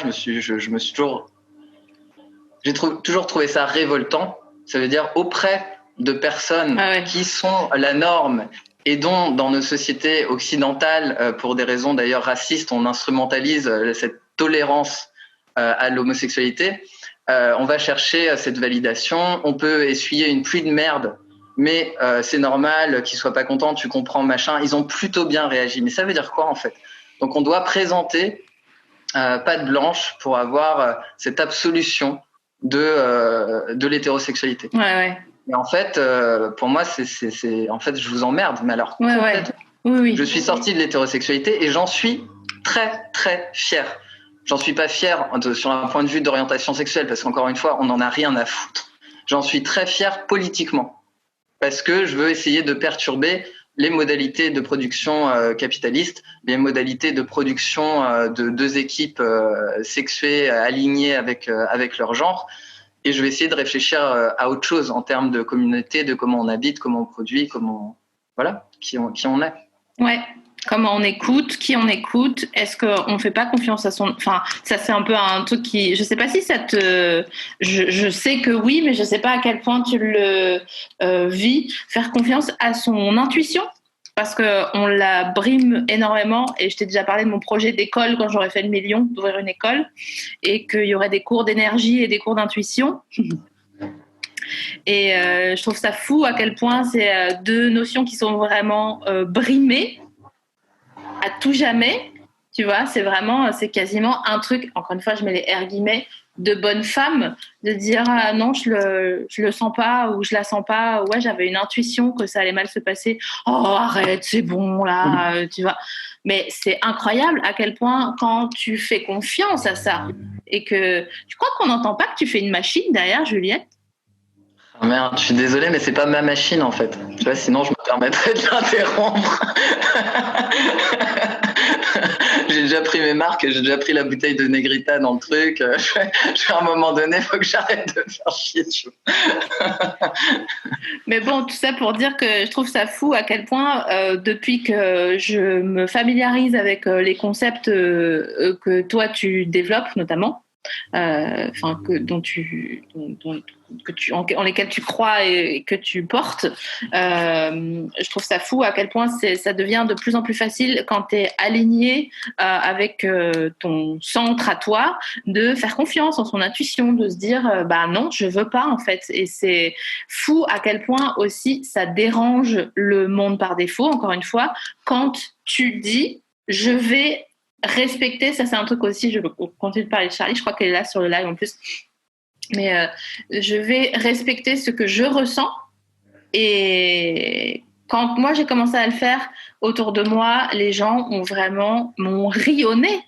j'ai toujours trouvé ça révoltant. Ça veut dire auprès de personnes qui sont la norme et dont, dans nos sociétés occidentales, pour des raisons d'ailleurs racistes, on instrumentalise cette tolérance à l'homosexualité. On va chercher cette validation. On peut essuyer une pluie de merde, mais c'est normal qu'ils soient pas contents. Tu comprends, machin. Ils ont plutôt bien réagi. Mais ça veut dire quoi en fait ? Donc on doit présenter patte blanche pour avoir cette absolution de l'hétérosexualité. Et en fait, pour moi, en fait, je vous emmerde. Mais alors, oui. Je suis sorti de l'hétérosexualité et j'en suis très très fier. J'en suis pas fier sur un point de vue d'orientation sexuelle parce qu'encore une fois, on n'en a rien à foutre. J'en suis très fier politiquement parce que je veux essayer de perturber les modalités de production capitaliste, les modalités de production de deux équipes sexuées alignées avec leur genre. Et je vais essayer de réfléchir à autre chose en termes de communauté, de comment on habite, comment on produit, qui on est. Ouais. Comment on écoute, qui on écoute, est-ce qu'on ne fait pas confiance à son... Enfin, ça c'est un peu un truc qui... Je ne sais pas si ça te... Je sais que oui, mais je ne sais pas à quel point tu le vis. Faire confiance à son intuition, parce qu'on la brime énormément. Et je t'ai déjà parlé de mon projet d'école quand j'aurais fait le million, d'ouvrir une école, et qu'il y aurait des cours d'énergie et des cours d'intuition. Et je trouve ça fou à quel point c'est deux notions qui sont vraiment brimées à tout jamais, tu vois, c'est quasiment un truc, encore une fois, je mets les R guillemets, de bonne femme, de dire ah, non, je le sens pas ou je la sens pas, ouais, j'avais une intuition que ça allait mal se passer, oh arrête, c'est bon là, tu vois. Mais c'est incroyable à quel point quand tu fais confiance à ça et que tu crois qu'on n'entend pas que tu fais une machine derrière, Juliette. Oh merde, je suis désolé, mais c'est pas ma machine en fait. Tu vois, sinon je me permettrais de l'interrompre. J'ai déjà pris mes marques, j'ai déjà pris la bouteille de Negrita dans le truc. À un moment donné, il faut que j'arrête de faire chier. Mais bon, tout ça pour dire que je trouve ça fou à quel point, depuis que je me familiarise avec les concepts que toi tu développes notamment, en lesquels tu crois et que tu portes, je trouve ça fou à quel point ça devient de plus en plus facile quand tu es aligné avec ton centre à toi, de faire confiance en son intuition, de se dire bah non, je veux pas en fait. Et c'est fou à quel point aussi ça dérange le monde par défaut, encore une fois, quand tu dis je vais respecter, ça c'est un truc aussi, je continue de parler de Charlie, je crois qu'elle est là sur le live en plus, mais je vais respecter ce que je ressens. Et quand moi j'ai commencé à le faire autour de moi, les gens m'ont rayonné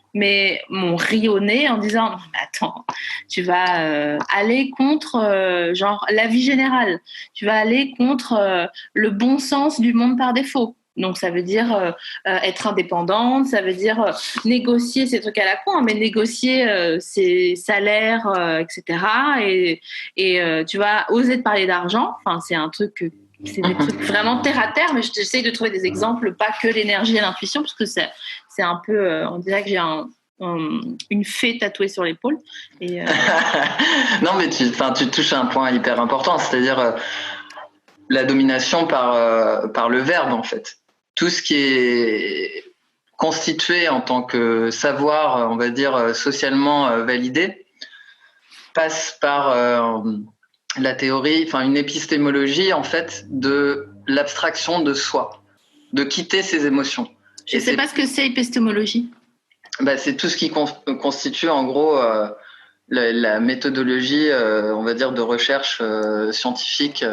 en disant non, mais attends, tu vas aller contre genre la vie générale, tu vas aller contre le bon sens du monde par défaut. Donc, ça veut dire être indépendante, ça veut dire négocier ces trucs à la con, mais négocier ses salaires, etc. Et tu vas oser te parler d'argent. Enfin, c'est des trucs vraiment terre à terre, mais j'essaie de trouver des exemples, pas que l'énergie et l'intuition, parce que c'est un peu, on dirait que j'ai une fée tatouée sur l'épaule. Et, non, mais tu touches à un point hyper important, c'est-à-dire la domination par le verbe, en fait. Tout ce qui est constitué en tant que savoir, on va dire, socialement validé, passe par la théorie, une épistémologie, en fait, de l'abstraction de soi, de quitter ses émotions. Je ne sais pas ce que c'est, épistémologie. C'est tout ce qui constitue, en gros, la méthodologie, on va dire, de recherche scientifique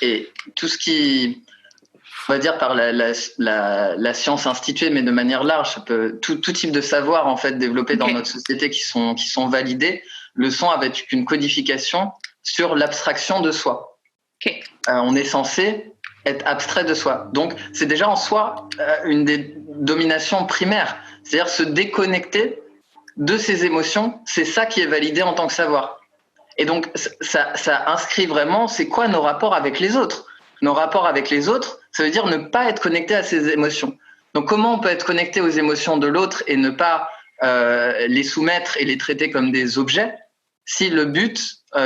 et tout ce qui... on va dire par la science instituée, mais de manière large, ça peut, tout type de savoir en fait développé dans notre société qui sont validés, le sont avec une codification sur l'abstraction de soi. On est censé être abstrait de soi. Donc c'est déjà en soi une des dominations primaires, c'est-à-dire se déconnecter de ses émotions, c'est ça qui est validé en tant que savoir. Et donc ça inscrit vraiment, c'est quoi nos rapports avec les autres. Nos rapports avec les autres, ça veut dire ne pas être connecté à ses émotions. Donc comment on peut être connecté aux émotions de l'autre et ne pas les soumettre et les traiter comme des objets si le but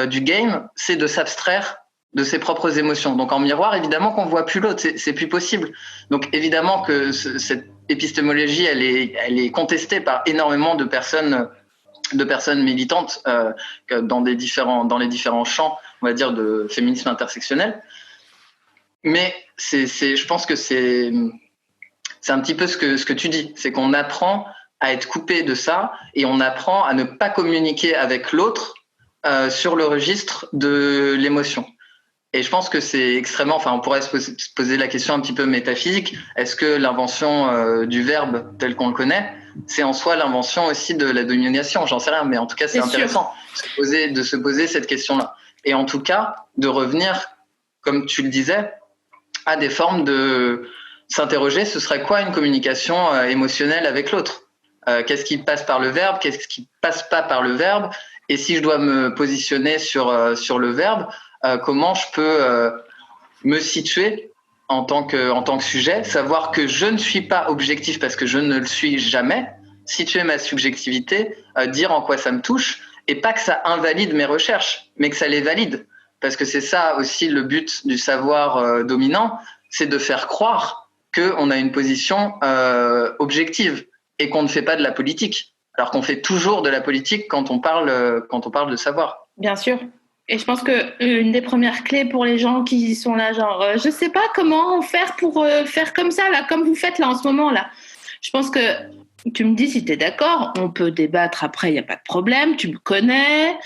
du game, c'est de s'abstraire de ses propres émotions. Donc en miroir, évidemment qu'on ne voit plus l'autre, c'est plus possible. Donc évidemment que cette épistémologie, elle est contestée par énormément de personnes militantes dans les différents champs, on va dire, de féminisme intersectionnel. Mais je pense que c'est un petit peu ce que tu dis, c'est qu'on apprend à être coupé de ça et on apprend à ne pas communiquer avec l'autre sur le registre de l'émotion. Et je pense que c'est extrêmement, on pourrait se poser la question un petit peu métaphysique, est-ce que l'invention du verbe tel qu'on le connaît, c'est en soi l'invention aussi de la domination? J'en sais rien, mais en tout cas c'est intéressant de se poser cette question-là. Et en tout cas, de revenir, comme tu le disais, à des formes de s'interroger, ce serait quoi une communication émotionnelle avec l'autre? Qu'est-ce qui passe par le verbe? Qu'est-ce qui passe pas par le verbe? Et si je dois me positionner sur le verbe, comment je peux me situer en tant que sujet, savoir que je ne suis pas objectif parce que je ne le suis jamais, situer ma subjectivité, dire en quoi ça me touche, et pas que ça invalide mes recherches, mais que ça les valide. Parce que c'est ça aussi le but du savoir dominant, c'est de faire croire qu'on a une position objective et qu'on ne fait pas de la politique. Alors qu'on fait toujours de la politique quand on parle de savoir. Bien sûr. Et je pense qu'une des premières clés pour les gens qui sont là, genre, je sais pas comment faire pour faire comme ça, là, comme vous faites là en ce moment, là. Je pense que tu me dis si tu es d'accord, on peut débattre après, il n'y a pas de problème, tu me connais.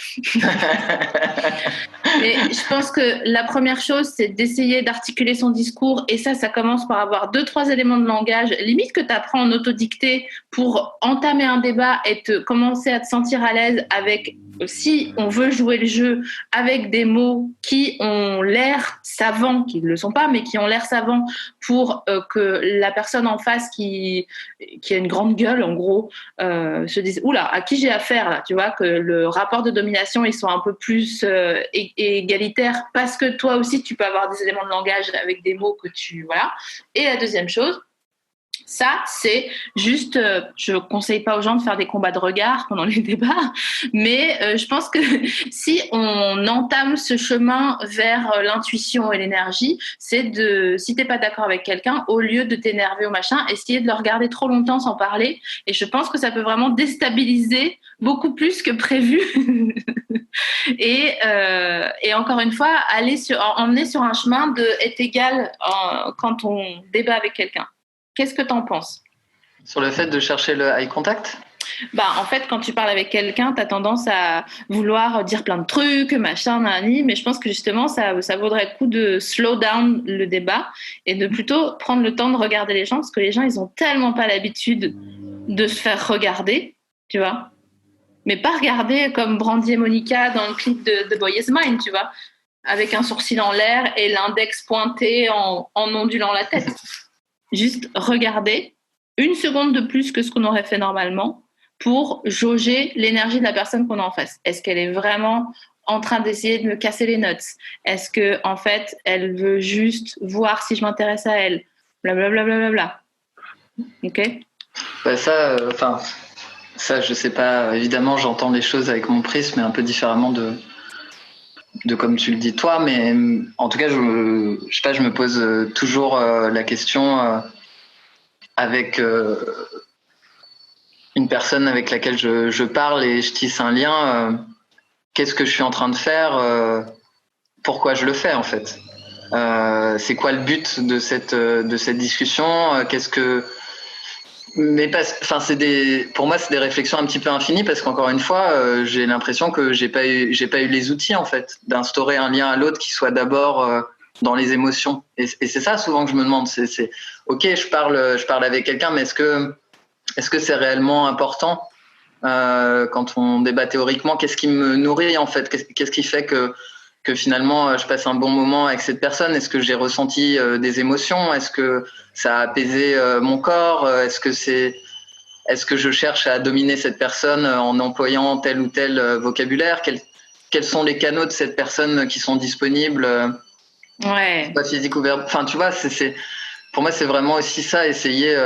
Mais je pense que la première chose, c'est d'essayer d'articuler son discours. Et ça commence par avoir 2-3 éléments de langage, limite que tu apprends en autodictée pour entamer un débat et commencer à te sentir à l'aise avec, si on veut jouer le jeu avec des mots qui ont l'air savants, qui ne le sont pas, mais qui ont l'air savants pour que la personne en face qui a une grande gueule, en gros, se dise « Oula, à qui j'ai affaire là ?» Tu vois, que le rapport de domination, ils sont un peu plus égalitaires parce que toi aussi, tu peux avoir des éléments de langage avec des mots que tu... Voilà. Et la deuxième chose, ça, c'est juste, je ne conseille pas aux gens de faire des combats de regard pendant les débats, mais je pense que si on entame ce chemin vers l'intuition et l'énergie, c'est si tu n'es pas d'accord avec quelqu'un, au lieu de t'énerver au machin, essayer de le regarder trop longtemps sans parler. Et je pense que ça peut vraiment déstabiliser beaucoup plus que prévu. Et encore une fois, emmener sur un chemin de est égal quand on débat avec quelqu'un. Qu'est-ce que tu en penses? Sur le fait de chercher le eye contact? En fait, quand tu parles avec quelqu'un, tu as tendance à vouloir dire plein de trucs, machin, nani, mais je pense que justement, ça vaudrait le coup de slow down le débat et de plutôt prendre le temps de regarder les gens, parce que les gens, ils ont tellement pas l'habitude de se faire regarder, tu vois. Mais pas regarder comme Brandy et Monica dans le clip de The Boy Is Mine, tu vois, avec un sourcil en l'air et l'index pointé en ondulant la tête. Juste regarder 1 seconde de plus que ce qu'on aurait fait normalement pour jauger l'énergie de la personne qu'on a en face. Est-ce qu'elle est vraiment en train d'essayer de me casser les nuts? Est-ce que en fait, elle veut juste voir si je m'intéresse à elle? Blablabla. Bla, bla, bla. Ok. Ça, je sais pas. Évidemment, j'entends les choses avec mon prisme, mais un peu différemment de comme tu le dis toi, mais en tout cas, je me pose toujours la question avec une personne avec laquelle je parle et je tisse un lien. Qu'est-ce que je suis en train de faire? Pourquoi je le fais en fait? C'est quoi le but de cette discussion? Pour moi, c'est des réflexions un petit peu infinies parce qu'encore une fois, j'ai l'impression que j'ai pas eu les outils en fait d'instaurer un lien à l'autre qui soit d'abord dans les émotions. Et c'est ça souvent que je me demande. C'est ok, je parle avec quelqu'un, mais est-ce que c'est réellement important quand on débat théoriquement? Qu'est-ce qui me nourrit en fait? Qu'est-ce qui fait que finalement je passe un bon moment avec cette personne? Est-ce que j'ai ressenti des émotions? Est-ce que ça a apaisé mon corps? Est-ce que je cherche à dominer cette personne en employant tel ou tel vocabulaire? Quels sont les canaux de cette personne qui sont disponibles? Ouais. Pas physique ou verbal. Enfin, tu vois, pour moi, c'est vraiment aussi ça, essayer,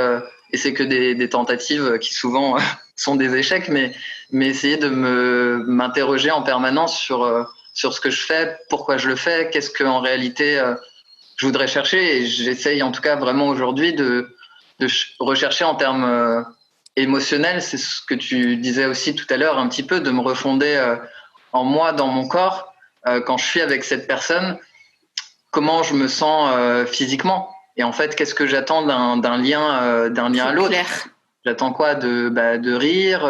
et c'est que des tentatives qui souvent sont des échecs, mais essayer de m'interroger en permanence sur ce que je fais, pourquoi je le fais, qu'est-ce que en réalité je voudrais chercher. Et j'essaye en tout cas vraiment aujourd'hui de rechercher en termes émotionnels. C'est ce que tu disais aussi tout à l'heure, un petit peu, de me refonder en moi, dans mon corps, quand je suis avec cette personne, comment je me sens physiquement. Et en fait, qu'est-ce que j'attends d'un lien à l'autre? Clair. J'attends quoi? De rire,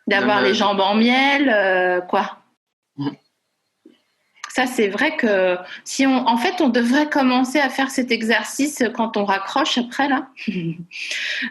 d'avoir les jambes en miel, quoi. Ça, c'est vrai que en fait, on devrait commencer à faire cet exercice quand on raccroche après, là.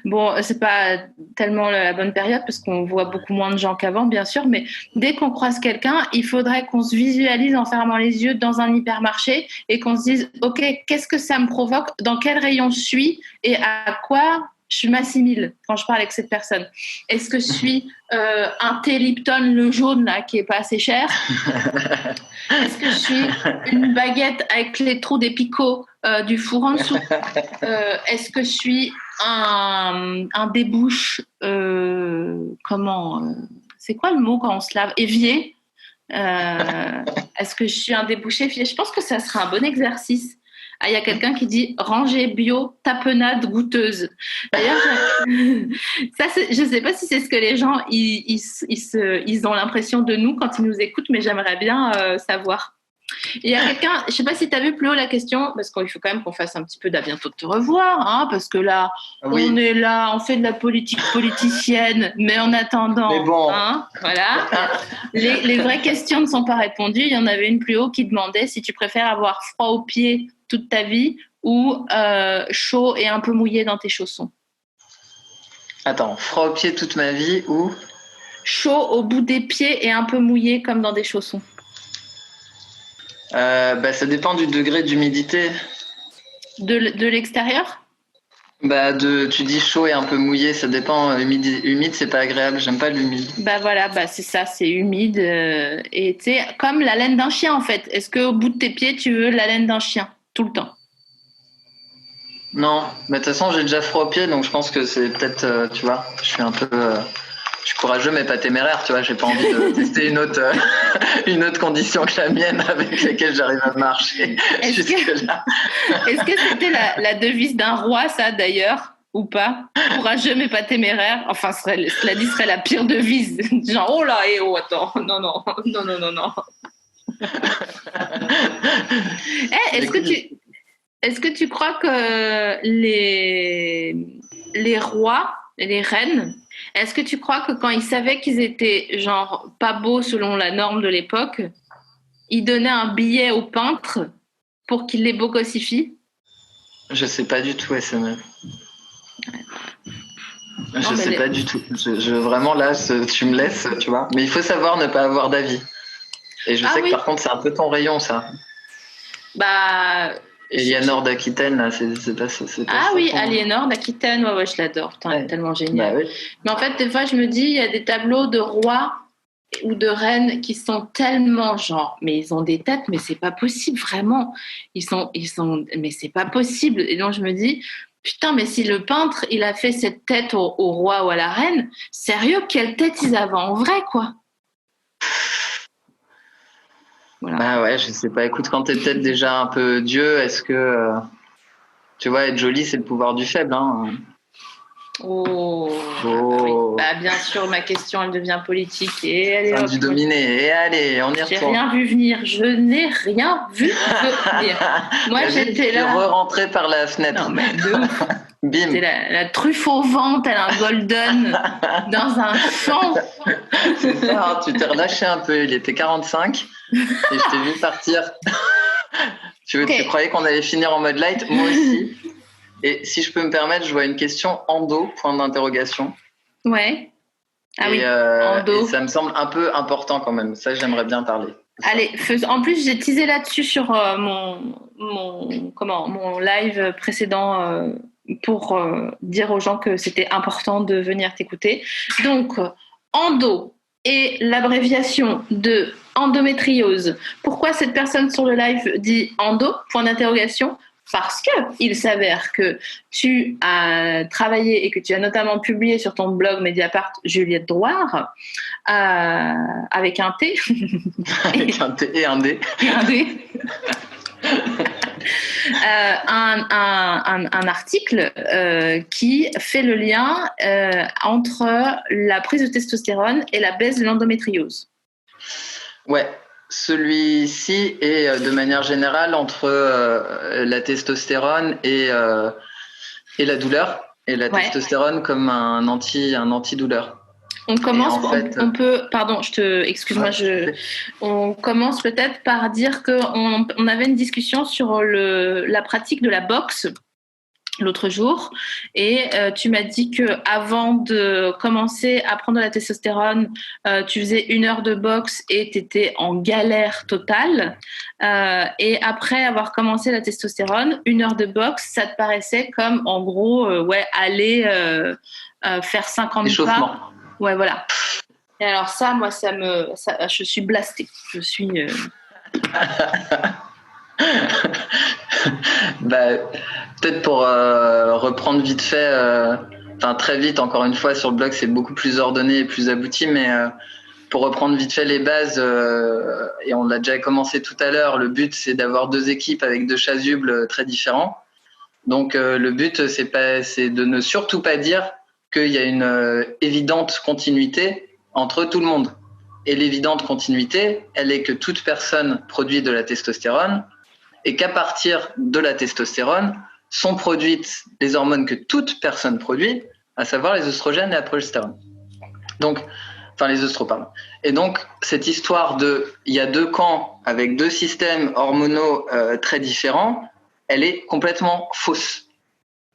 Bon, c'est pas tellement la bonne période parce qu'on voit beaucoup moins de gens qu'avant, bien sûr, mais dès qu'on croise quelqu'un, il faudrait qu'on se visualise en fermant les yeux dans un hypermarché et qu'on se dise, OK, qu'est-ce que ça me provoque? Dans quel rayon je suis et à quoi je m'assimile quand je parle avec cette personne? Est-ce que je suis un thé Lipton, le jaune, là, qui est pas assez cher? Est-ce que je suis une baguette avec les trous des picots du four en dessous? Est-ce que je suis un débouche, c'est quoi le mot quand on se lave? Évier. Est-ce que je suis un débouché évier? Je pense que ça sera un bon exercice. Ah, il y a quelqu'un qui dit rangée bio, tapenade goûteuse. D'ailleurs, je ne sais pas si c'est ce que les gens ils ont l'impression de nous quand ils nous écoutent, mais j'aimerais bien savoir. Il y a quelqu'un, je ne sais pas si tu as vu plus haut la question, parce qu'il faut quand même qu'on fasse un petit peu d'à bientôt de te revoir, hein, parce que là, oui. On est là, on fait de la politique politicienne, mais en attendant, mais bon. Hein, voilà, les vraies questions ne sont pas répondues. Il y en avait une plus haut qui demandait si tu préfères avoir froid aux pieds toute ta vie ou chaud et un peu mouillé dans tes chaussons. Attends, froid aux pieds toute ma vie ou chaud au bout des pieds et un peu mouillé comme dans des chaussons. Ça dépend du degré d'humidité. De l'extérieur? Tu dis chaud et un peu mouillé, ça dépend. Humide, c'est pas agréable, j'aime pas l'humide. Voilà, c'est ça, c'est humide. Et tu sais, comme la laine d'un chien en fait. Est-ce qu'au bout de tes pieds, tu veux la laine d'un chien tout le temps? Non, mais de toute façon, j'ai déjà froid aux pieds, donc je pense que c'est peut-être, tu vois, je suis un peu... Je suis courageux mais pas téméraire, tu vois, j'ai pas envie de tester une autre condition que la mienne avec laquelle j'arrive à marcher jusque-là. Est-ce que c'était la devise d'un roi, ça, d'ailleurs, ou pas? Courageux mais pas téméraire. Enfin, cela dit, serait la pire devise. Genre, oh là, attends, non. Est-ce que tu crois que les rois et les reines, est-ce que tu crois que quand ils savaient qu'ils étaient genre pas beaux selon la norme de l'époque, ils donnaient un billet au peintre pour qu'il les bogossifie? Je sais pas du tout, SML. Je sais pas du tout. Vraiment là, tu me laisses, tu vois. Mais il faut savoir ne pas avoir d'avis. Et je sais que par contre, c'est un peu ton rayon, ça. Aliénor d'Aquitaine, là, c'est pas ça. Oui, Aliénor d'Aquitaine, ouais, je l'adore. Putain, elle est tellement géniale. Oui. Mais en fait, des fois, je me dis, il y a des tableaux de rois ou de reines qui sont tellement genre, mais ils ont des têtes, mais c'est pas possible, vraiment. Ils sont, mais c'est pas possible. Et donc, je me dis, putain, mais si le peintre, il a fait cette tête au roi ou à la reine, sérieux, quelle tête ils avaient en vrai, quoi. Voilà. Ouais, je sais pas. Écoute, quand t'es peut-être déjà un peu Dieu, est-ce que tu vois, être jolie, c'est le pouvoir du faible, hein? Oui. Bien sûr, ma question, elle devient politique et elle est du dominé. Et allez, on y retourne. J'ai rien vu venir. Je n'ai rien vu venir. Moi, j'étais là. Re-rentrée par la fenêtre. Non, mais de ouf. Bim. C'est la truffe au vent, elle a un golden dans un champ. C'est ça, hein, tu t'es relâché un peu. Il était 45 et je t'ai vu partir. Tu croyais qu'on allait finir en mode light? Moi aussi. Et si je peux me permettre, je vois une question endo, point d'interrogation. Ouais. Oui, endo. Et ça me semble un peu important quand même. Ça, j'aimerais bien parler. Allez, en plus, j'ai teasé là-dessus sur mon live précédent pour dire aux gens que c'était important de venir t'écouter. Donc, endo est l'abréviation de endométriose. Pourquoi cette personne sur le live dit endo, point d'interrogation? Parce qu'il s'avère que tu as travaillé et que tu as notamment publié sur ton blog Mediapart Juliette Drouard avec un T. Avec un T et un D. Et un D. Un article qui fait le lien entre la prise de testostérone et la baisse de l'endométriose. Ouais. Celui-ci est de manière générale entre la testostérone et la douleur, et la testostérone comme un antidouleur. On commence, en fait, on peut, pardon, excuse-moi, on commence peut-être par dire qu'on avait une discussion sur la pratique de la boxe l'autre jour, et tu m'as dit que avant de commencer à prendre de la testostérone, tu faisais 1 heure de boxe et tu étais en galère totale. Et après avoir commencé la testostérone, 1 heure de boxe, ça te paraissait comme, en gros, aller faire 50 pas. Ouais, voilà. Et alors ça, moi, je suis blastée. Je suis... Peut-être pour reprendre vite fait, très vite, encore une fois, sur le blog, c'est beaucoup plus ordonné et plus abouti, mais pour reprendre vite fait les bases, et on l'a déjà commencé tout à l'heure, le but, c'est d'avoir 2 équipes avec 2 chasubles très différents. Donc, le but, c'est de ne surtout pas dire qu'il y a une évidente continuité entre tout le monde. Et l'évidente continuité, elle est que toute personne produit de la testostérone et qu'à partir de la testostérone sont produites les hormones que toute personne produit, à savoir les œstrogènes et la progestérone. Donc, les œstraux, pardon. Et donc, cette histoire il y a 2 camps avec 2 systèmes hormonaux très différents, elle est complètement fausse.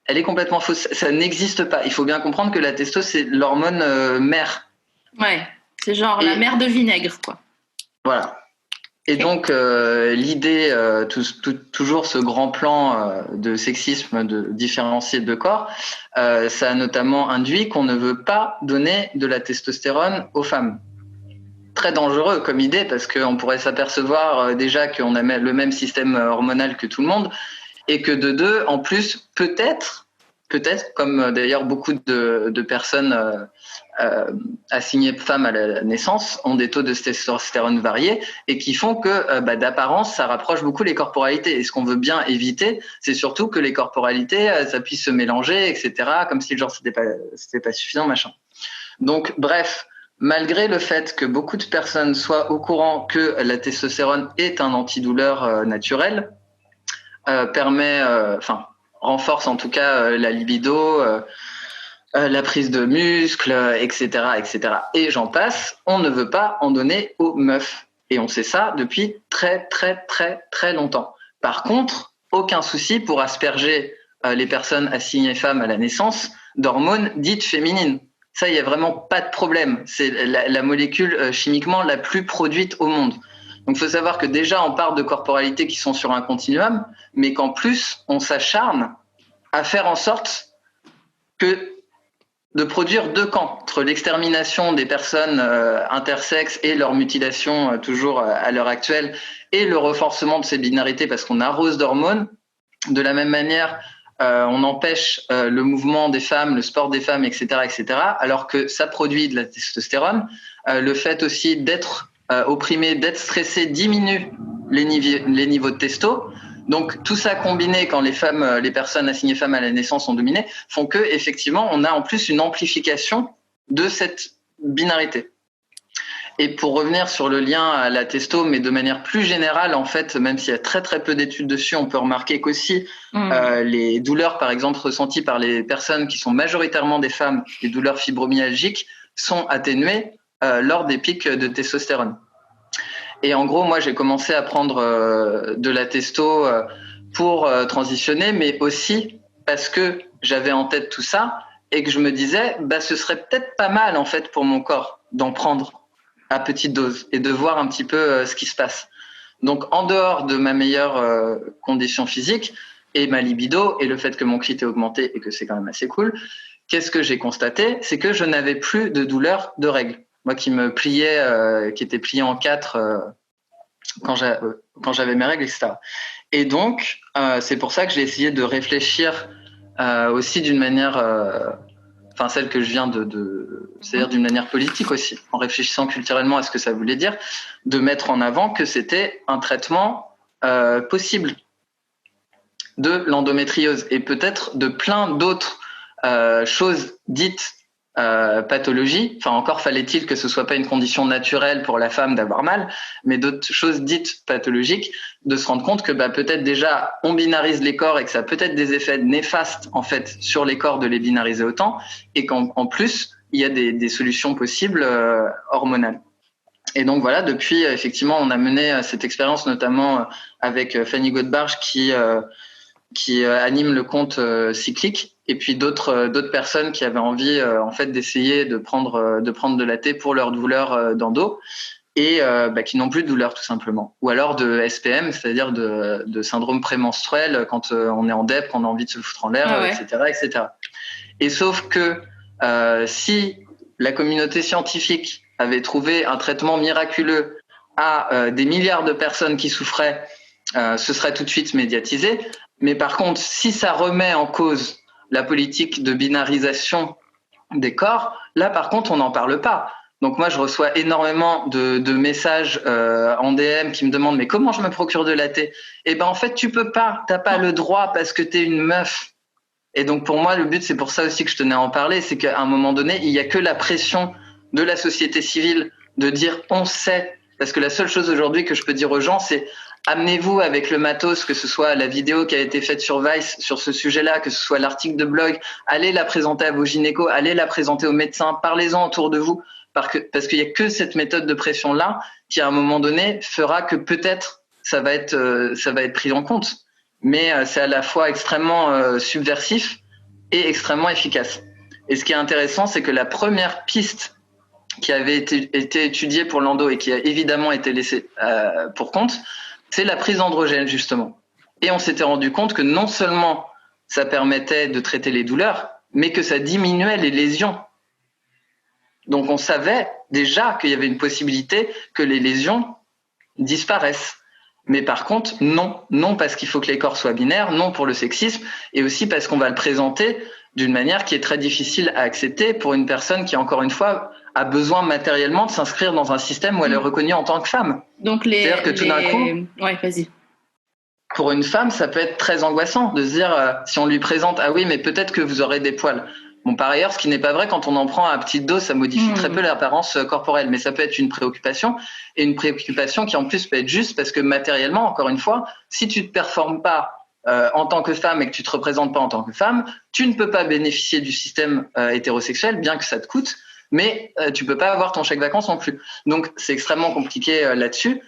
Elle est complètement fausse. Ça n'existe pas. Il faut bien comprendre que la testo, c'est l'hormone mère. Ouais, c'est genre la mère de vinaigre, quoi. Voilà. Et donc, l'idée, toujours ce grand plan de sexisme, de différencier 2 corps, ça a notamment induit qu'on ne veut pas donner de la testostérone aux femmes. Très dangereux comme idée, parce qu'on pourrait s'apercevoir déjà qu'on a le même système hormonal que tout le monde, et que de 2, en plus, peut-être, comme d'ailleurs beaucoup de personnes assignées femmes à la naissance ont des taux de testostérone variés et qui font que d'apparence, ça rapproche beaucoup les corporalités. Et ce qu'on veut bien éviter, c'est surtout que les corporalités, ça puisse se mélanger, etc., comme si genre c'était pas suffisant, machin. Donc, bref, malgré le fait que beaucoup de personnes soient au courant que la testostérone est un antidouleur naturel, renforce en tout cas la libido, la prise de muscles, etc., etc. Et j'en passe, on ne veut pas en donner aux meufs. Et on sait ça depuis très, très, très, très longtemps. Par contre, aucun souci pour asperger les personnes assignées femmes à la naissance d'hormones dites féminines. Ça, il n'y a vraiment pas de problème. C'est la molécule chimiquement la plus produite au monde. Donc, il faut savoir que déjà, on part de corporalités qui sont sur un continuum, mais qu'en plus, on s'acharne à faire en sorte de produire 2 camps, entre l'extermination des personnes intersexes et leur mutilation toujours à l'heure actuelle, et le renforcement de ces binarités parce qu'on arrose d'hormones. De la même manière, on empêche le mouvement des femmes, le sport des femmes, etc., etc., alors que ça produit de la testostérone. Le fait aussi d'être opprimé, d'être stressé diminue les niveaux de testo. Donc tout ça combiné, quand les personnes assignées femmes à la naissance sont dominées, font que effectivement on a en plus une amplification de cette binarité. Et pour revenir sur le lien à la testo, mais de manière plus générale, en fait, même s'il y a très très peu d'études dessus, on peut remarquer qu'aussi les douleurs, par exemple, ressenties par les personnes qui sont majoritairement des femmes, les douleurs fibromyalgiques, sont atténuées lors des pics de testostérone. Et en gros, moi, j'ai commencé à prendre de la testo pour transitionner, mais aussi parce que j'avais en tête tout ça et que je me disais, ce serait peut-être pas mal, en fait, pour mon corps d'en prendre à petite dose et de voir un petit peu ce qui se passe. Donc, en dehors de ma meilleure condition physique et ma libido et le fait que mon clit est augmenté et que c'est quand même assez cool, qu'est-ce que j'ai constaté? C'est que je n'avais plus de douleur de règles. Moi qui me pliais, qui était plié en 4 quand j'avais mes règles, etc. Et donc, c'est pour ça que j'ai essayé de réfléchir aussi d'une manière, celle que je viens c'est-à-dire d'une manière politique aussi, en réfléchissant culturellement à ce que ça voulait dire, de mettre en avant que c'était un traitement possible de l'endométriose et peut-être de plein d'autres choses dites pathologie. Encore fallait-il que ce soit pas une condition naturelle pour la femme d'avoir mal, mais d'autres choses dites pathologiques, de se rendre compte que peut-être déjà on binarise les corps et que ça a peut-être des effets néfastes en fait sur les corps de les binariser autant, et qu'en plus il y a des solutions possibles hormonales. Et donc voilà, depuis, effectivement, on a mené cette expérience notamment avec Fanny Godbarge qui anime le compte Cyclique, et puis d'autres personnes qui avaient envie en fait d'essayer de prendre de l'AT pour leur douleur d'endo et qui n'ont plus de douleur tout simplement, ou alors de SPM, c'est-à-dire de syndrome prémenstruel quand on est en DEP, qu'on a envie de se foutre en l'air, etc. Et sauf que si la communauté scientifique avait trouvé un traitement miraculeux à des milliards de personnes qui souffraient, ce serait tout de suite médiatisé. Mais par contre, si ça remet en cause la politique de binarisation des corps, là par contre, on n'en parle pas. Donc moi, je reçois énormément de messages en DM qui me demandent « mais comment je me procure de l'AT ?» Eh ben en fait, tu peux pas, t'as pas le droit parce que t'es une meuf. Et donc pour moi, le but, c'est pour ça aussi que je tenais à en parler, c'est qu'à un moment donné, il y a que la pression de la société civile de dire « on sait ». Parce que la seule chose aujourd'hui que je peux dire aux gens, c'est amenez-vous avec le matos, que ce soit la vidéo qui a été faite sur Vice sur ce sujet-là, que ce soit l'article de blog, allez la présenter à vos gynécos, allez la présenter aux médecins, parlez-en autour de vous, parce qu'il y a que cette méthode de pression-là qui, à un moment donné, fera que peut-être ça va être pris en compte. Mais c'est à la fois extrêmement subversif et extrêmement efficace. Et ce qui est intéressant, c'est que la première piste qui avait été étudiée pour l'endo et qui a évidemment été laissée pour compte, c'est la prise d'androgène, justement. Et on s'était rendu compte que non seulement ça permettait de traiter les douleurs, mais que ça diminuait les lésions. Donc on savait déjà qu'il y avait une possibilité que les lésions disparaissent. Mais par contre, non parce qu'il faut que les corps soient binaires, non pour le sexisme, et aussi parce qu'on va le présenter d'une manière qui est très difficile à accepter pour une personne qui, encore une fois, a besoin matériellement de s'inscrire dans un système où elle est reconnue en tant que femme. Donc c'est-à-dire que tout d'un coup, vas-y. Pour une femme, ça peut être très angoissant de se dire, si on lui présente, ah oui, mais peut-être que vous aurez des poils. Bon, par ailleurs, ce qui n'est pas vrai, quand on en prend à petite dose, ça modifie très peu l'apparence corporelle, mais ça peut être une préoccupation, et une préoccupation qui en plus peut être juste parce que matériellement, encore une fois, si tu ne performes pas en tant que femme et que tu te représentes pas en tant que femme, tu ne peux pas bénéficier du système hétérosexuel, bien que ça te coûte, mais tu peux pas avoir ton chèque vacances non plus. Donc c'est extrêmement compliqué là-dessus.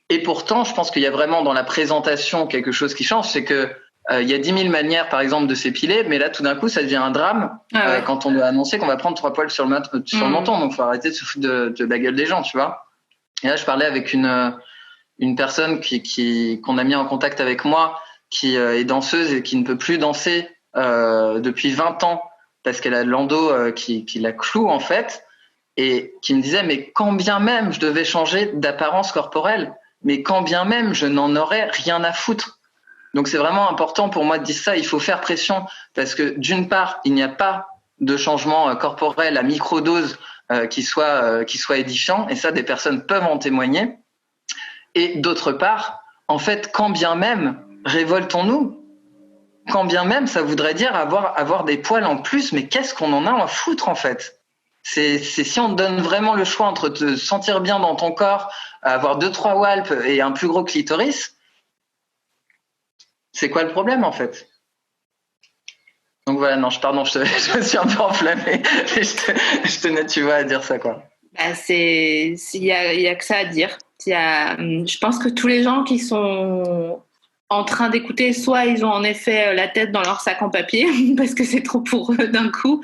Et pourtant, je pense qu'il y a vraiment dans la présentation quelque chose qui change, c'est que il y a 10 000 manières, par exemple, de s'épiler, mais là, tout d'un coup, ça devient un drame quand on doit annoncer qu'on va prendre 3 poils sur le menton. Donc, faut arrêter de se foutre de la gueule des gens, tu vois. Et là, je parlais avec une personne qu'on a mis en contact avec moi, qui est danseuse et qui ne peut plus danser depuis 20 ans parce qu'elle a l'endo qui la cloue, en fait, et qui me disait, mais quand bien même je devais changer d'apparence corporelle, mais quand bien même je n'en aurais rien à foutre. Donc c'est vraiment important pour moi de dire ça, il faut faire pression parce que d'une part, il n'y a pas de changement corporel à microdose qui soit édifiant, et ça des personnes peuvent en témoigner. Et d'autre part, en fait, quand bien même, révoltons-nous. Quand bien même, ça voudrait dire avoir des poils en plus, mais qu'est-ce qu'on en a à foutre en fait ? C'est si on te donne vraiment le choix entre te sentir bien dans ton corps, avoir 2-3 walps et un plus gros clitoris, c'est quoi le problème en fait ? Donc voilà, non, je me suis un peu enflammé. Je tenais, tu vois, à dire ça quoi. Il y a que ça à dire. Je pense que tous les gens qui sont en train d'écouter, soit ils ont en effet la tête dans leur sac en papier parce que c'est trop pour eux d'un coup,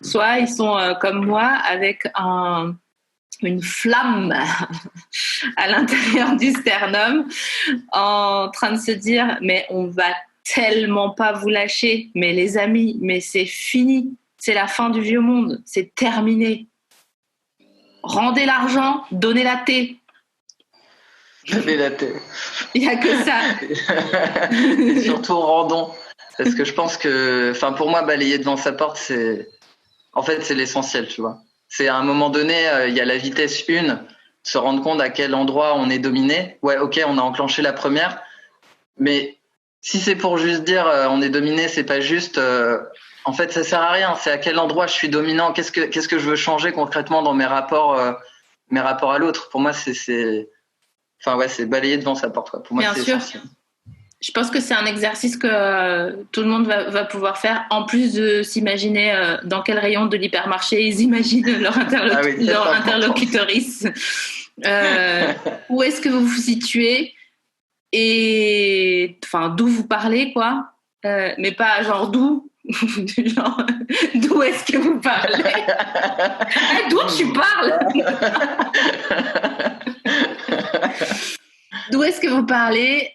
soit ils sont comme moi avec une flamme à l'intérieur du sternum en train de se dire mais on va tellement pas vous lâcher, mais les amis, mais c'est fini, c'est la fin du vieux monde, c'est terminé. Rendez l'argent, donnez la thé. Donnez la thé. Il n'y a que ça. Et surtout rendons. Parce que je pense que, pour moi, balayer devant sa porte, c'est l'essentiel, tu vois. C'est à un moment donné, il y a la vitesse 1, se rendre compte à quel endroit on est dominé. Ouais, ok, on a enclenché la première. Mais si c'est pour juste dire on est dominé, c'est pas juste. En fait, ça sert à rien. C'est à quel endroit je suis dominant. Qu'est-ce que je veux changer concrètement dans mes rapports à l'autre. Pour moi, c'est balayer devant sa porte, quoi. Pour moi, bien c'est sûr. essentiel. Je pense que c'est un exercice que tout le monde va pouvoir faire, en plus de s'imaginer dans quel rayon de l'hypermarché ils imaginent leur interlocutrice. Où est-ce que vous vous situez et enfin d'où vous parlez, quoi. Mais pas genre d'où. Genre, d'où est-ce que vous parlez? D'où tu parles? D'où est-ce que vous parlez?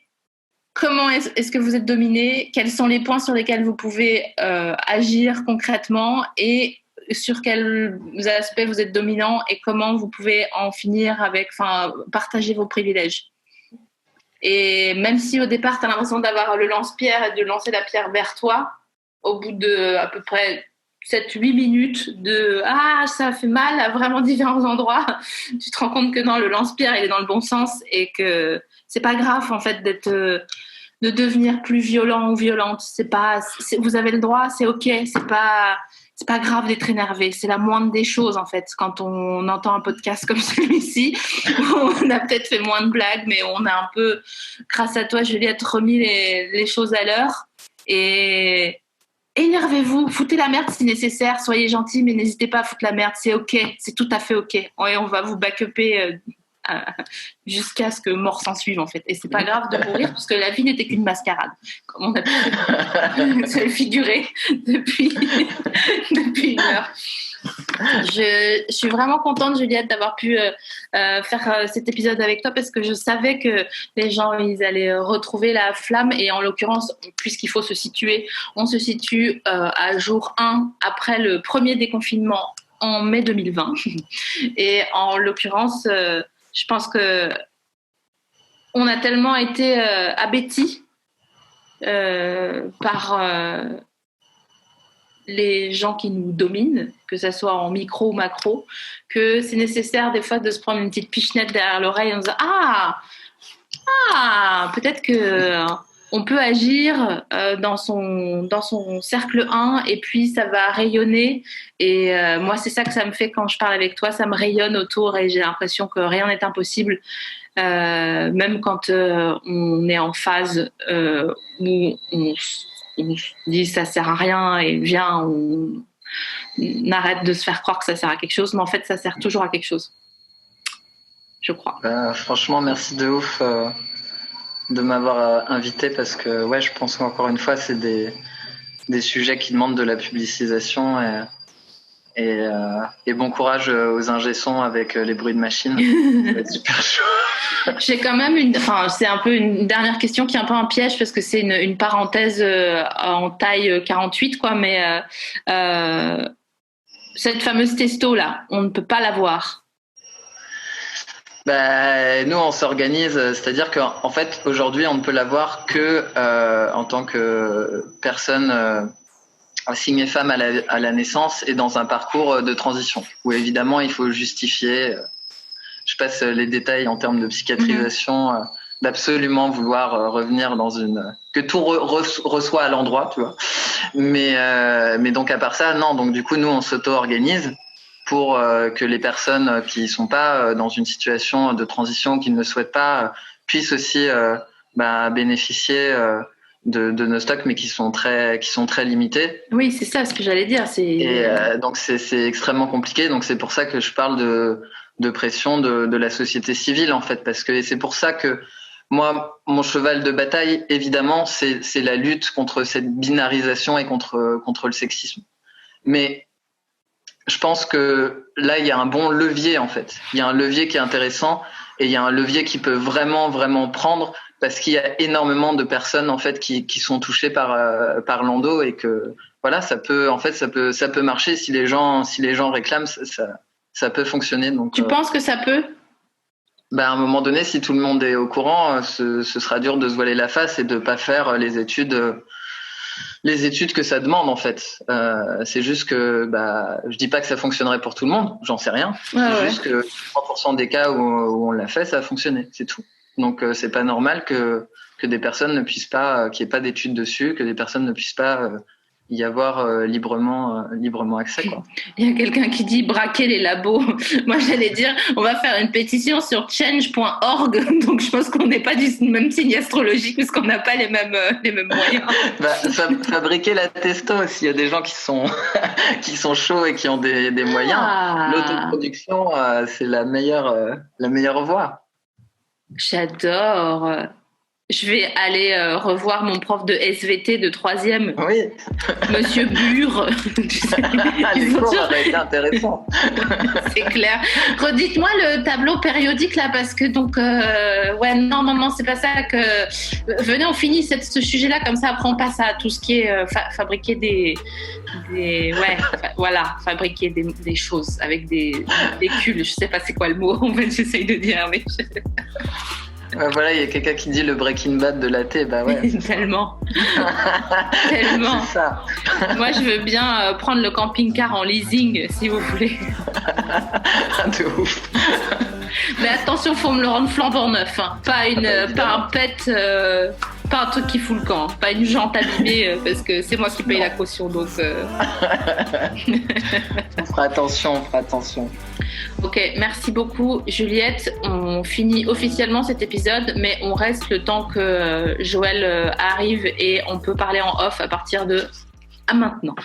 Comment est-ce que vous êtes dominé? Quels sont les points sur lesquels vous pouvez agir concrètement et sur quels aspects vous êtes dominant et comment vous pouvez en finir avec, enfin, partager vos privilèges. Et même si au départ, tu as l'impression d'avoir le lance-pierre et de lancer la pierre vers toi, au bout de à peu près 7-8 minutes de « Ah, ça fait mal à vraiment différents endroits », tu te rends compte que non, le lance-pierre, il est dans le bon sens et que c'est pas grave, en fait, de devenir plus violent ou violente. Vous avez le droit, c'est OK, c'est pas grave d'être énervé. C'est la moindre des choses, en fait. Quand on entend un podcast comme celui-ci, on a peut-être fait moins de blagues, mais on a un peu, grâce à toi, Juliette, remis les choses à l'heure. Et énervez-vous, foutez la merde si nécessaire, soyez gentils, mais n'hésitez pas à foutre la merde, c'est OK, c'est tout à fait OK. Et on va vous back-upper jusqu'à ce que mort s'en suive, en fait. Et c'est pas grave de mourir, parce que la vie n'était qu'une mascarade, comme on a pu se le figurer depuis une heure. Je suis vraiment contente, Juliette, d'avoir pu faire cet épisode avec toi, parce que je savais que les gens, ils allaient retrouver la flamme. Et en l'occurrence, puisqu'il faut se situer, on se situe à jour 1 après le premier déconfinement en mai 2020. Et en l'occurrence, je pense que on a tellement été abêtis par les gens qui nous dominent, que ça soit en micro ou macro, que c'est nécessaire des fois de se prendre une petite pichenette derrière l'oreille en disant peut-être que on peut agir dans son cercle 1 et puis ça va rayonner. Et moi, c'est ça que ça me fait quand je parle avec toi, ça me rayonne autour et j'ai l'impression que rien n'est impossible. Même quand on est en phase où on dit ça sert à rien et viens, on arrête de se faire croire que ça sert à quelque chose, mais en fait, ça sert toujours à quelque chose. Je crois. Franchement, merci de ouf de m'avoir invité parce que ouais, je pense qu'encore une fois, c'est des sujets qui demandent de la publicisation et bon courage aux ingé-sons avec les bruits de machine. Ça va être super chaud. J'ai quand même c'est un peu une dernière question qui est un peu un piège parce que c'est une parenthèse en taille 48, quoi, mais cette fameuse testo là, on ne peut pas la voir. Nous, on s'organise, c'est-à-dire qu'en fait, aujourd'hui, on ne peut l'avoir que en tant que personne assignée femme à la naissance et dans un parcours de transition, où évidemment, il faut justifier, je passe les détails en termes de psychiatrisation, d'absolument vouloir revenir dans que tout reçoit à l'endroit, tu vois. Mais donc, à part ça, non, donc du coup, nous, on s'auto-organise pour que les personnes qui sont pas dans une situation de transition, qui ne le souhaitent pas, puissent aussi bénéficier de nos stocks, mais qui sont très limités. Oui, c'est ça ce que j'allais dire. Et donc c'est extrêmement compliqué. Donc c'est pour ça que je parle de pression de la société civile, en fait, parce que c'est pour ça que moi, mon cheval de bataille, évidemment, c'est la lutte contre cette binarisation et contre le sexisme. Mais je pense que là, il y a un bon levier, en fait. Il y a un levier qui est intéressant et il y a un levier qui peut vraiment, vraiment prendre parce qu'il y a énormément de personnes, en fait, qui sont touchées par l'endo et que, voilà, ça peut marcher si les gens réclament, ça peut fonctionner. Donc, tu penses que ça peut? À un moment donné, si tout le monde est au courant, ce sera dur de se voiler la face et de pas faire les études que ça demande, en fait. C'est juste que je dis pas que ça fonctionnerait pour tout le monde, j'en sais rien. C'est juste que 3% des cas où on l'a fait, ça a fonctionné, c'est tout. Donc c'est pas normal que des personnes ne puissent pas, qu'il n'y ait pas d'études dessus, que des personnes ne puissent pas y avoir librement accès, quoi. Il y a quelqu'un qui dit braquer les labos. Moi, j'allais dire, on va faire une pétition sur change.org. Donc, je pense qu'on n'est pas du même signe astrologique parce qu'on n'a pas les mêmes moyens. Fabriquer la testo aussi. Il y a des gens qui sont chauds et qui ont des moyens. L'autoproduction, c'est la meilleure voie. J'adore. Je vais aller revoir mon prof de SVT de 3e. Oui. Monsieur Bure. Les cours auraient été intéressants. C'est clair. Redites-moi le tableau périodique là, parce que donc, non, c'est pas ça que. Venez, on finit ce sujet-là, comme ça, après on passe à tout ce qui est fabriquer fabriquer des choses avec des molécules. Je sais pas c'est quoi le mot, en fait, j'essaye de dire, mais. Voilà, il y a quelqu'un qui dit le Breaking Bad de la thé, bah ouais. Tellement. Tellement. C'est ça. Moi, je veux bien prendre le camping-car en leasing, si vous voulez. De ouf. Mais attention, faut me le rendre flambant neuf, hein. Pas un pet, pas un truc qui fout le camp, pas une jante abîmée, parce que c'est moi qui paye la caution, donc. On fera attention. Ok, merci beaucoup Juliette. On finit officiellement cet épisode, mais on reste le temps que Joël arrive et on peut parler en off à partir de maintenant.